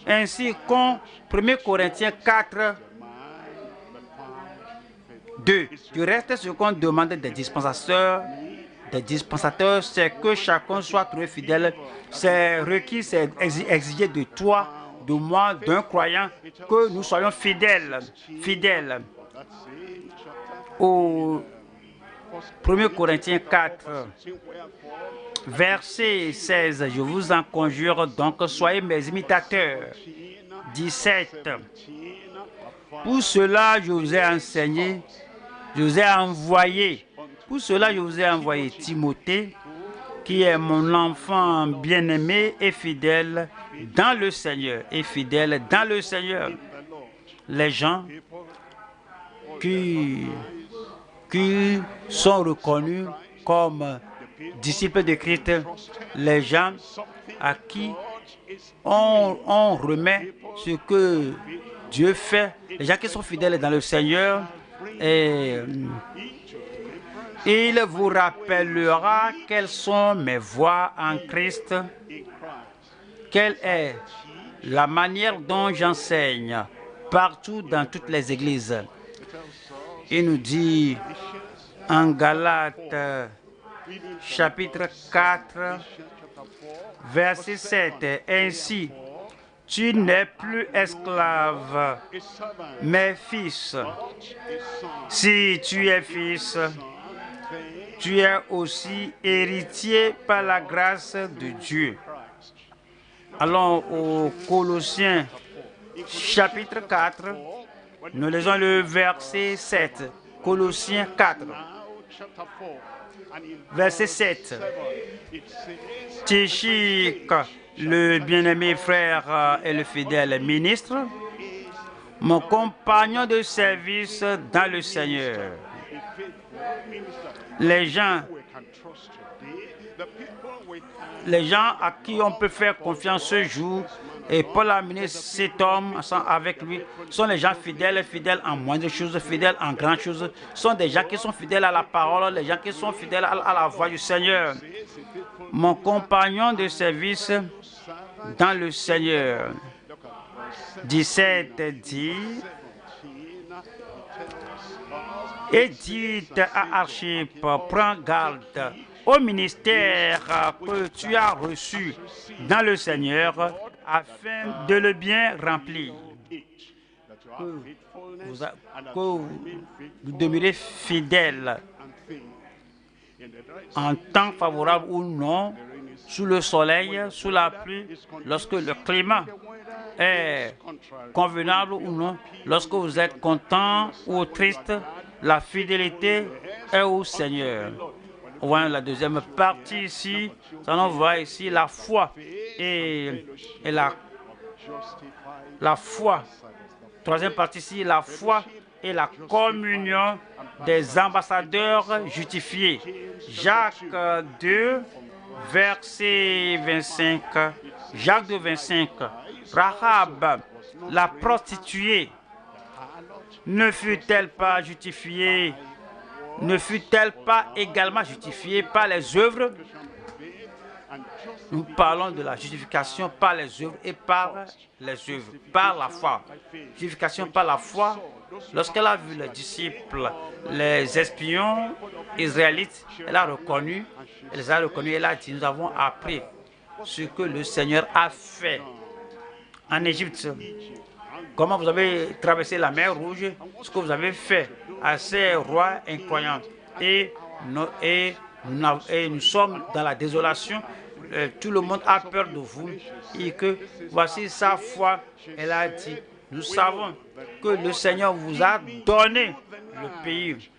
Speaker 1: Ainsi qu'en 1 Corinthiens 4, 2. Du reste, ce qu'on demande des dispensateurs, c'est que chacun soit trouvé fidèle. C'est requis, c'est exigé de toi, de moi, d'un croyant, que nous soyons fidèles. Au 1 Corinthiens 4, verset 16, je vous en conjure donc, soyez mes imitateurs. 17. Pour cela, je vous ai enseigné, je vous ai envoyé. Pour cela, je vous ai envoyé Timothée, qui est mon enfant bien-aimé et fidèle dans le Seigneur. Les gens qui sont reconnus comme disciples de Christ, les gens à qui on remet ce que Dieu fait, les gens qui sont fidèles dans le Seigneur, et il vous rappellera quelles sont mes voies en Christ, quelle est la manière dont j'enseigne partout dans toutes les églises. Il nous dit en Galates chapitre 4, verset 7, ainsi, tu n'es plus esclave, mais fils. Si tu es fils, tu es aussi héritier par la grâce de Dieu. Allons aux Colossiens chapitre 4, nous lisons le verset 7. Colossiens 4, verset 7. Tychik, le bien-aimé frère et le fidèle ministre, mon compagnon de service dans le Seigneur. Les gens à qui on peut faire confiance ce jour, et Paul a amené cet homme avec lui, sont les gens fidèles en moindres choses, fidèles en grandes choses, sont des gens qui sont fidèles à la parole, les gens qui sont fidèles à la voix du Seigneur. Mon compagnon de service dans le Seigneur. 17 dit, et dites à Archippe, prends garde au ministère que tu as reçu dans le Seigneur afin de le bien remplir. Que vous demeurez fidèles en temps favorable ou non, sous le soleil, sous la pluie, lorsque le climat est convenable ou non, lorsque vous êtes content ou triste, la fidélité est au Seigneur. On voit la deuxième partie ici, on voit ici la foi et la foi. Troisième partie ici, la foi et la communion des ambassadeurs justifiés. Jacques 2, verset 25. Jacques 2, 25. Rahab, la prostituée, ne fut-elle pas justifiée? Ne fut-elle pas également justifiée par les œuvres? Nous parlons de la justification par les œuvres et par les œuvres, par la foi. Justification par la foi. Lorsqu'elle a vu les disciples, les espions israélites, elle a reconnu, elle a dit, nous avons appris ce que le Seigneur a fait en Égypte. Comment vous avez traversé la mer Rouge, ce que vous avez fait à ces rois incroyants. Et nous sommes dans la désolation. Tout le monde a peur de vous. Et que voici sa foi. Elle a dit, nous savons que le Seigneur vous a donné le pays.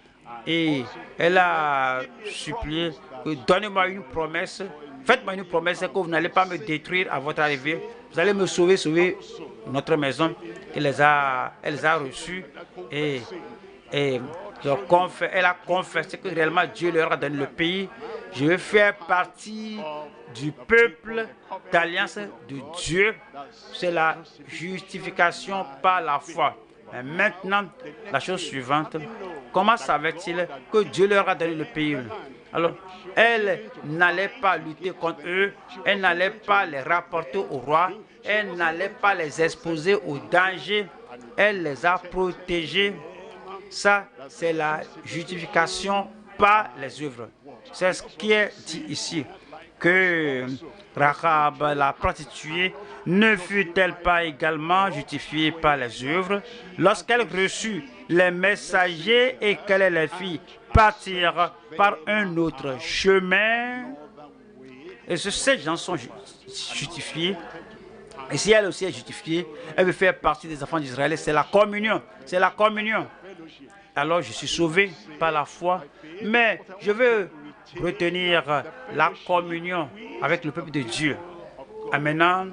Speaker 1: Et elle a supplié que donnez-moi une promesse, faites-moi une promesse que vous n'allez pas me détruire à votre arrivée. Vous allez me sauver notre maison. Elle les a reçues et elle a confessé que réellement Dieu leur a donné le pays. Je vais faire partie du peuple d'alliance de Dieu. C'est la justification par la foi. Mais maintenant, la chose suivante, comment savait-il que Dieu leur a donné le pays? Alors, elle n'allait pas lutter contre eux, elle n'allait pas les rapporter au roi, elle n'allait pas les exposer au danger, elle les a protégés. Ça, c'est la justification par les œuvres. C'est ce qui est dit ici, que Rahab, la prostituée, ne fut-elle pas également justifiée par les œuvres lorsqu'elle reçut les messagers et qu'elle les fit partir par un autre chemin? Et ces gens sont justifiés. Et si elle aussi est justifiée, elle veut faire partie des enfants d'Israël. C'est la communion. C'est la communion. Alors je suis sauvé par la foi. Mais je veux retenir la communion avec le peuple de Dieu. Et maintenant,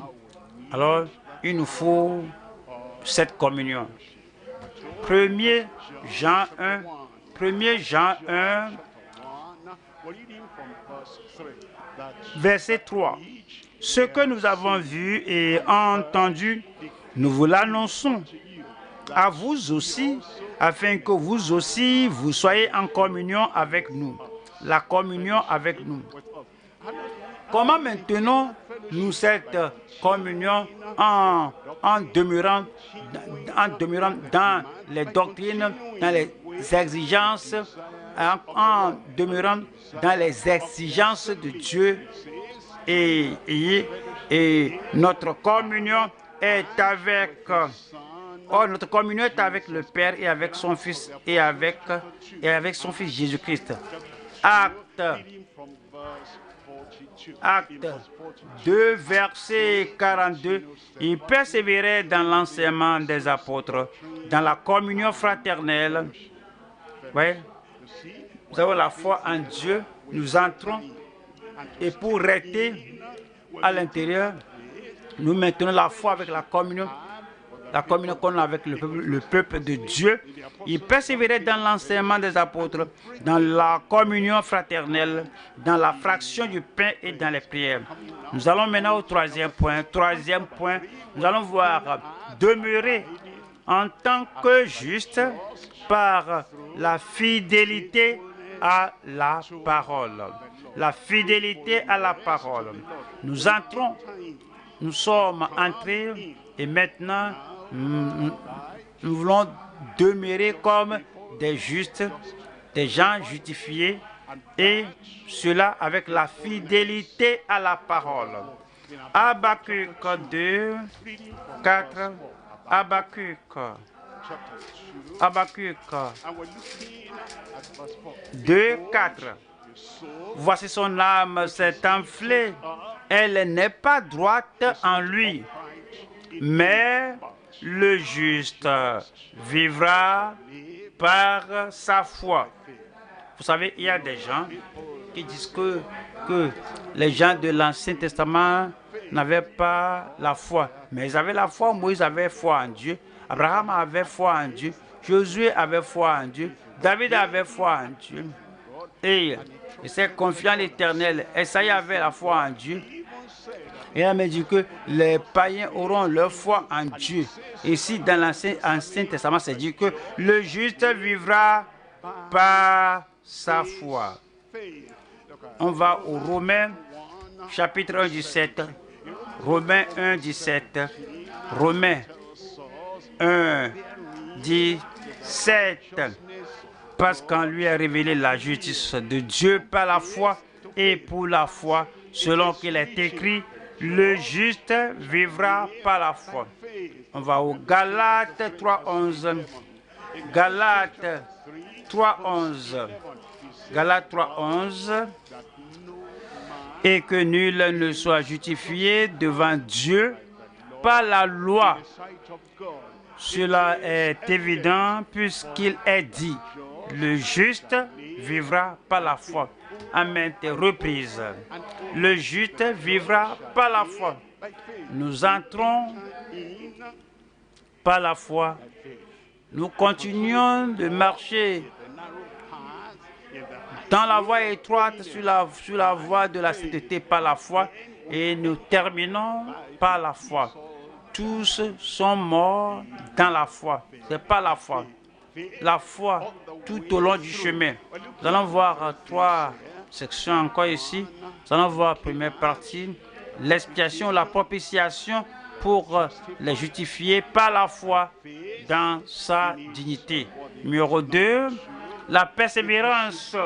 Speaker 1: alors, il nous faut cette communion. 1 Jean 1, verset 3. Ce que nous avons vu et entendu, nous vous l'annonçons à vous aussi, afin que vous aussi, vous soyez en communion avec nous. La communion avec nous. Comment maintenons-nous cette communion en demeurant dans les doctrines, dans les exigences, en demeurant dans les exigences de Dieu et notre communion est avec notre communion est avec le Père et avec son Fils et avec son Fils Jésus-Christ. Acte 2, verset 42. Il persévérait dans l'enseignement des apôtres, dans la communion fraternelle. Oui. Nous avons la foi en Dieu, nous entrons et pour rester à l'intérieur, nous maintenons la foi avec la communion qu'on a avec le peuple de Dieu. Il persévérait dans l'enseignement des apôtres, dans la communion fraternelle, dans la fraction du pain et dans les prières. Nous allons maintenant au troisième point. Troisième point, nous allons voir demeurer en tant que juste par la fidélité à la parole. La fidélité à la parole. Nous entrons, nous sommes entrés et maintenant nous voulons demeurer comme des justes, des gens justifiés et cela avec la fidélité à la parole. Habakkuk 2, 4. Habakkuk 2, 4. Voici son âme s'est enflée, elle n'est pas droite en lui, mais le juste vivra par sa foi. Vous savez, il y a des gens qui disent que les gens de l'Ancien Testament n'avaient pas la foi. Mais ils avaient la foi, Moïse avait foi en Dieu, Abraham avait foi en Dieu, Josué avait foi en Dieu, David avait foi en Dieu. Et il s'est confié en l'Éternel. Esaïe avait la foi en Dieu. Et il m'a dit que les païens auront leur foi en Dieu. Ici, dans l'Ancien Testament, c'est dit que le juste vivra par sa foi. On va au Romains, chapitre 1, 17. Romains 1, 17. Romains 1, 17. Parce qu'en lui est révélée la justice de Dieu par la foi et pour la foi, selon qu'il est écrit, le juste vivra par la foi. On va au Galates 3.11. Galates 3.11. Galates 3.11. Et que nul ne soit justifié devant Dieu par la loi Cela est évident puisqu'il est dit, le juste vivra par la foi. À maintes reprises, le juste vivra par la foi. Nous entrons par la foi. Nous continuons de marcher dans la voie étroite sur la voie de la sainteté par la foi et nous terminons par la foi. Tous sont morts dans la foi. C'est pas la foi. La foi tout au long du chemin. Nous allons voir 3 sections encore ici. Nous allons voir première partie, l'expiation, la propitiation pour les justifier par la foi dans sa dignité. Numéro 2, la persévérance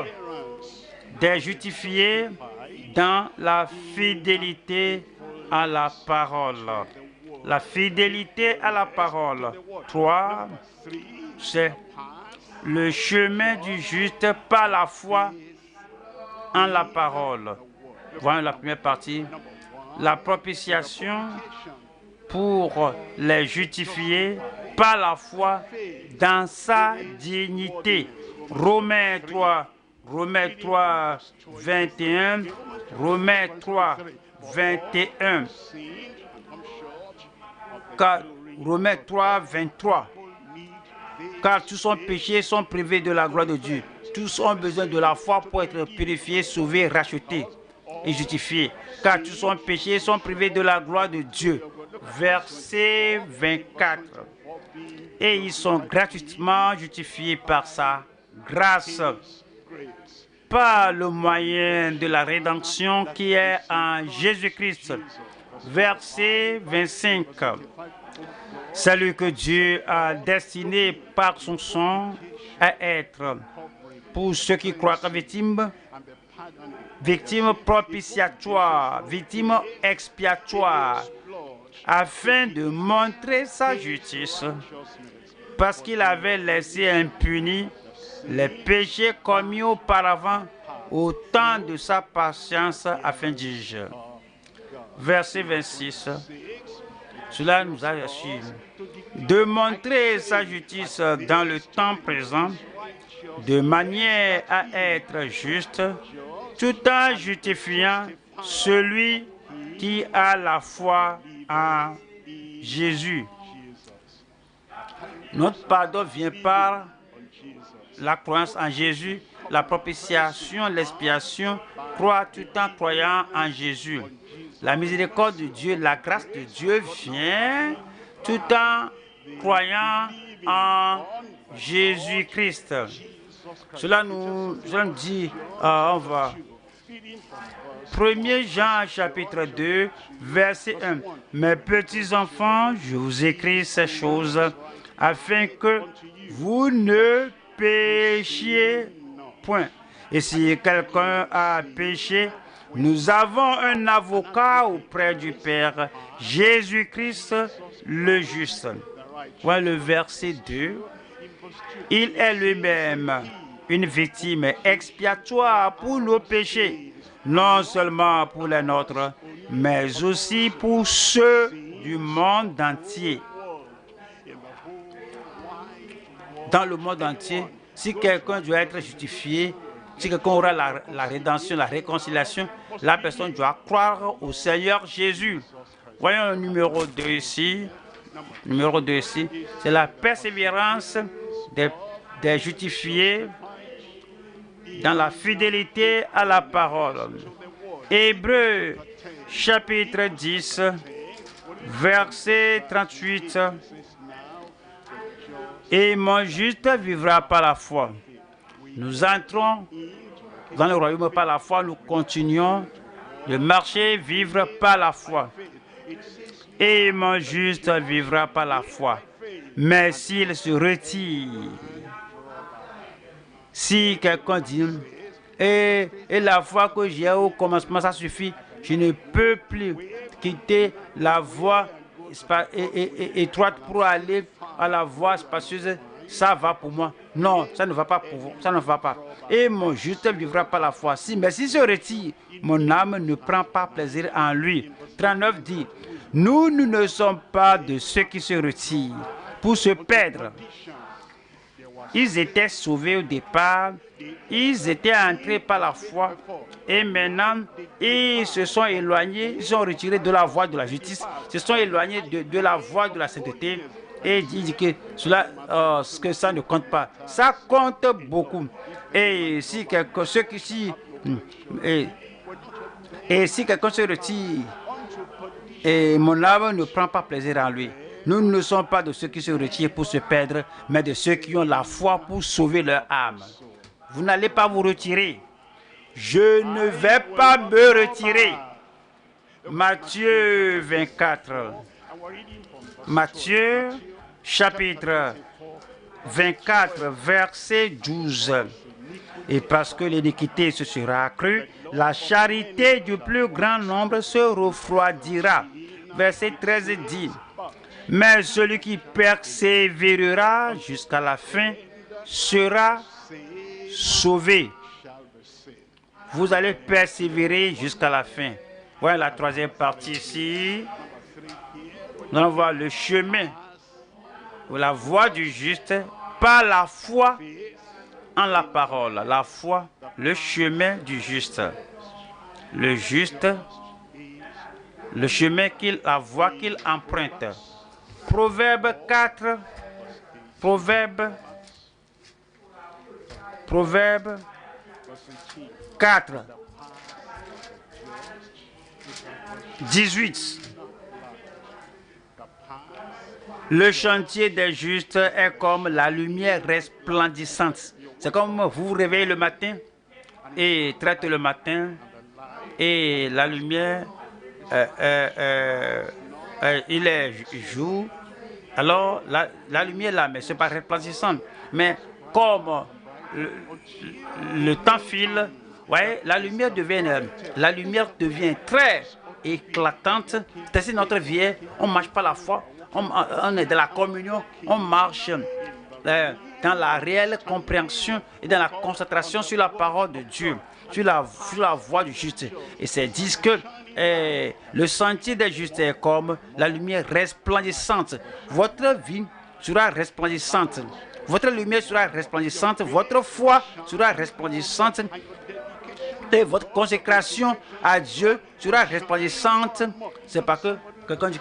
Speaker 1: des justifiés dans la fidélité à la parole. La fidélité à la parole. 3, c'est le chemin du juste par la foi en la parole. Voyons la première partie. La propitiation pour les justifier par la foi dans sa dignité. Romains 3, 21, Romains 3, 21. Romains 3, 23. Car tous sont péchés, sont privés de la gloire de Dieu. Tous ont besoin de la foi pour être purifiés, sauvés, rachetés et justifiés. Car tous sont péchés, sont privés de la gloire de Dieu. Verset 24. Et ils sont gratuitement justifiés par sa grâce, par le moyen de la rédemption qui est en Jésus-Christ. Verset 25. Celui que Dieu a destiné par son sang à être, pour ceux qui croient, victime propitiatoire, victime expiatoire, afin de montrer sa justice, parce qu'il avait laissé impunis les péchés commis auparavant au temps de sa patience, afin, dis-je. Verset 26. Cela nous a assuré de montrer sa justice dans le temps présent, de manière à être juste, tout en justifiant celui qui a la foi en Jésus. Notre pardon vient par la croyance en Jésus, la propitiation, l'expiation, croire tout en croyant en Jésus. La miséricorde de Dieu, la grâce de Dieu vient tout en croyant en Jésus-Christ. Cela nous dit, on va. 1 Jean chapitre 2, verset 1. Mes petits enfants, je vous écris ces choses afin que vous ne péchiez point. Et si quelqu'un a péché, nous avons un avocat auprès du Père, Jésus-Christ le juste. Voilà le verset 2. Il est lui-même une victime expiatoire pour nos péchés, non seulement pour les nôtres, mais aussi pour ceux du monde entier. Dans le monde entier, si quelqu'un doit être justifié, si quelqu'un aura la rédemption, la réconciliation, la personne doit croire au Seigneur Jésus. Voyons le numéro 2 ici. Numéro 2 ici, c'est la persévérance des justifiés dans la fidélité à la parole. Hébreux chapitre 10, verset 38. Et mon juste vivra par la foi. Nous entrons dans le royaume par la foi, nous continuons de marcher, vivre par la foi. Et mon juste vivra par la foi. Mais s'il se retire, si quelqu'un dit, et la foi que j'ai au commencement, ça suffit, je ne peux plus quitter la voie étroite pour aller à la voie spacieuse, ça va pour moi. Non, ça ne va pas pour vous, ça ne va pas. Et mon juste vivra par la foi. Mais s'il se retire, mon âme ne prend pas plaisir en lui. 39 dit, nous ne sommes pas de ceux qui se retirent pour se perdre. Ils étaient sauvés au départ, ils étaient entrés par la foi et maintenant ils se sont éloignés, ils sont retirés de la voie de la justice, se sont éloignés de la voie de la sainteté et il dit que que ça ne compte pas. Ça compte beaucoup. Et si quelqu'un si se retire et mon âme ne prend pas plaisir en lui. Nous ne sommes pas de ceux qui se retirent pour se perdre, mais de ceux qui ont la foi pour sauver leur âme. Vous n'allez pas vous retirer. Je ne vais pas me retirer. Matthieu 24. Matthieu chapitre 24, verset 12. Et parce que l'iniquité se sera accrue, la charité du plus grand nombre se refroidira. Verset 13 dit, mais celui qui persévérera jusqu'à la fin sera sauvé. Vous allez persévérer jusqu'à la fin. Voilà la troisième partie ici. Nous allons voir le chemin ou la voie du juste par la foi en la parole. La foi, le chemin du juste. Le juste, le chemin la voie qu'il emprunte. Proverbe 4, Proverbe 4, 18. Le chantier des justes est comme la lumière resplendissante. C'est comme vous vous réveillez le matin et traitez le matin et la lumière, il est jour. Alors la lumière là, mais ce n'est pas resplendissante. Mais comme le temps file, voyez, la lumière devient très éclatante. C'est ainsi notre vie, on ne marche pas la foi, on est dans la communion, on marche dans la réelle compréhension et dans la concentration sur la parole de Dieu, sur la voie du juste. Et c'est dit que le sentier des justes est comme la lumière resplendissante. Votre vie sera resplendissante. Votre lumière sera resplendissante. Votre foi sera resplendissante. Et votre consécration à Dieu sera resplendissante. C'est pas que quelqu'un dit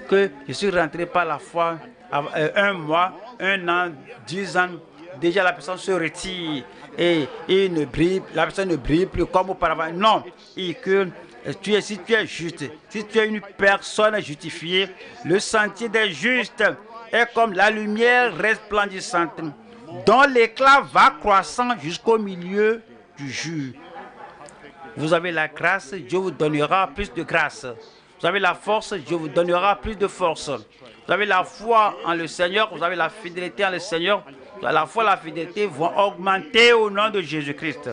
Speaker 1: que je suis rentré par la foi un mois, 1 an, 10 ans. Déjà la personne se retire et la personne ne brille plus comme auparavant. Non, et que si tu es juste, si tu es une personne justifiée, le sentier des justes est comme la lumière resplendissante, dont l'éclat va croissant jusqu'au milieu du jour. Vous avez la grâce, Dieu vous donnera plus de grâce. Vous avez la force, Dieu vous donnera plus de force. Vous avez la foi en le Seigneur, vous avez la fidélité en le Seigneur. La foi et la fidélité vont augmenter au nom de Jésus-Christ.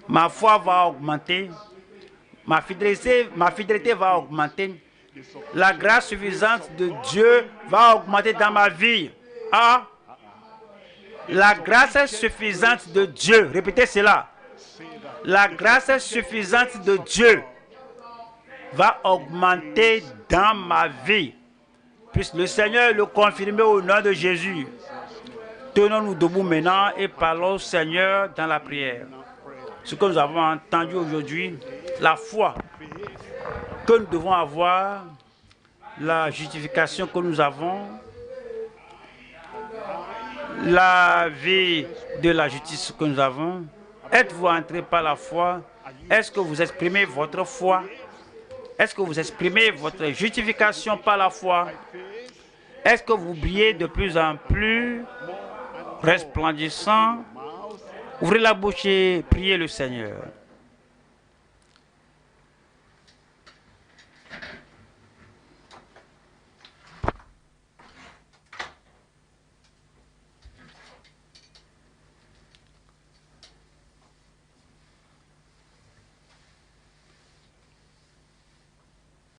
Speaker 1: Ma foi va augmenter. Ma fidélité va augmenter. La grâce suffisante de Dieu va augmenter dans ma vie. Ah, la grâce suffisante de Dieu. Répétez cela. La grâce suffisante de Dieu va augmenter dans ma vie. Puisse le Seigneur le confirmer au nom de Jésus. Tenons-nous debout maintenant et parlons au Seigneur dans la prière. Ce que nous avons entendu aujourd'hui, la foi que nous devons avoir, la justification que nous avons, la vie de la justice que nous avons. Êtes-vous entré par la foi? Est-ce que vous exprimez votre foi? Est-ce que vous exprimez votre justification par la foi? Est-ce que vous brillez de plus en plus resplendissant? Ouvrez la bouche et priez le Seigneur.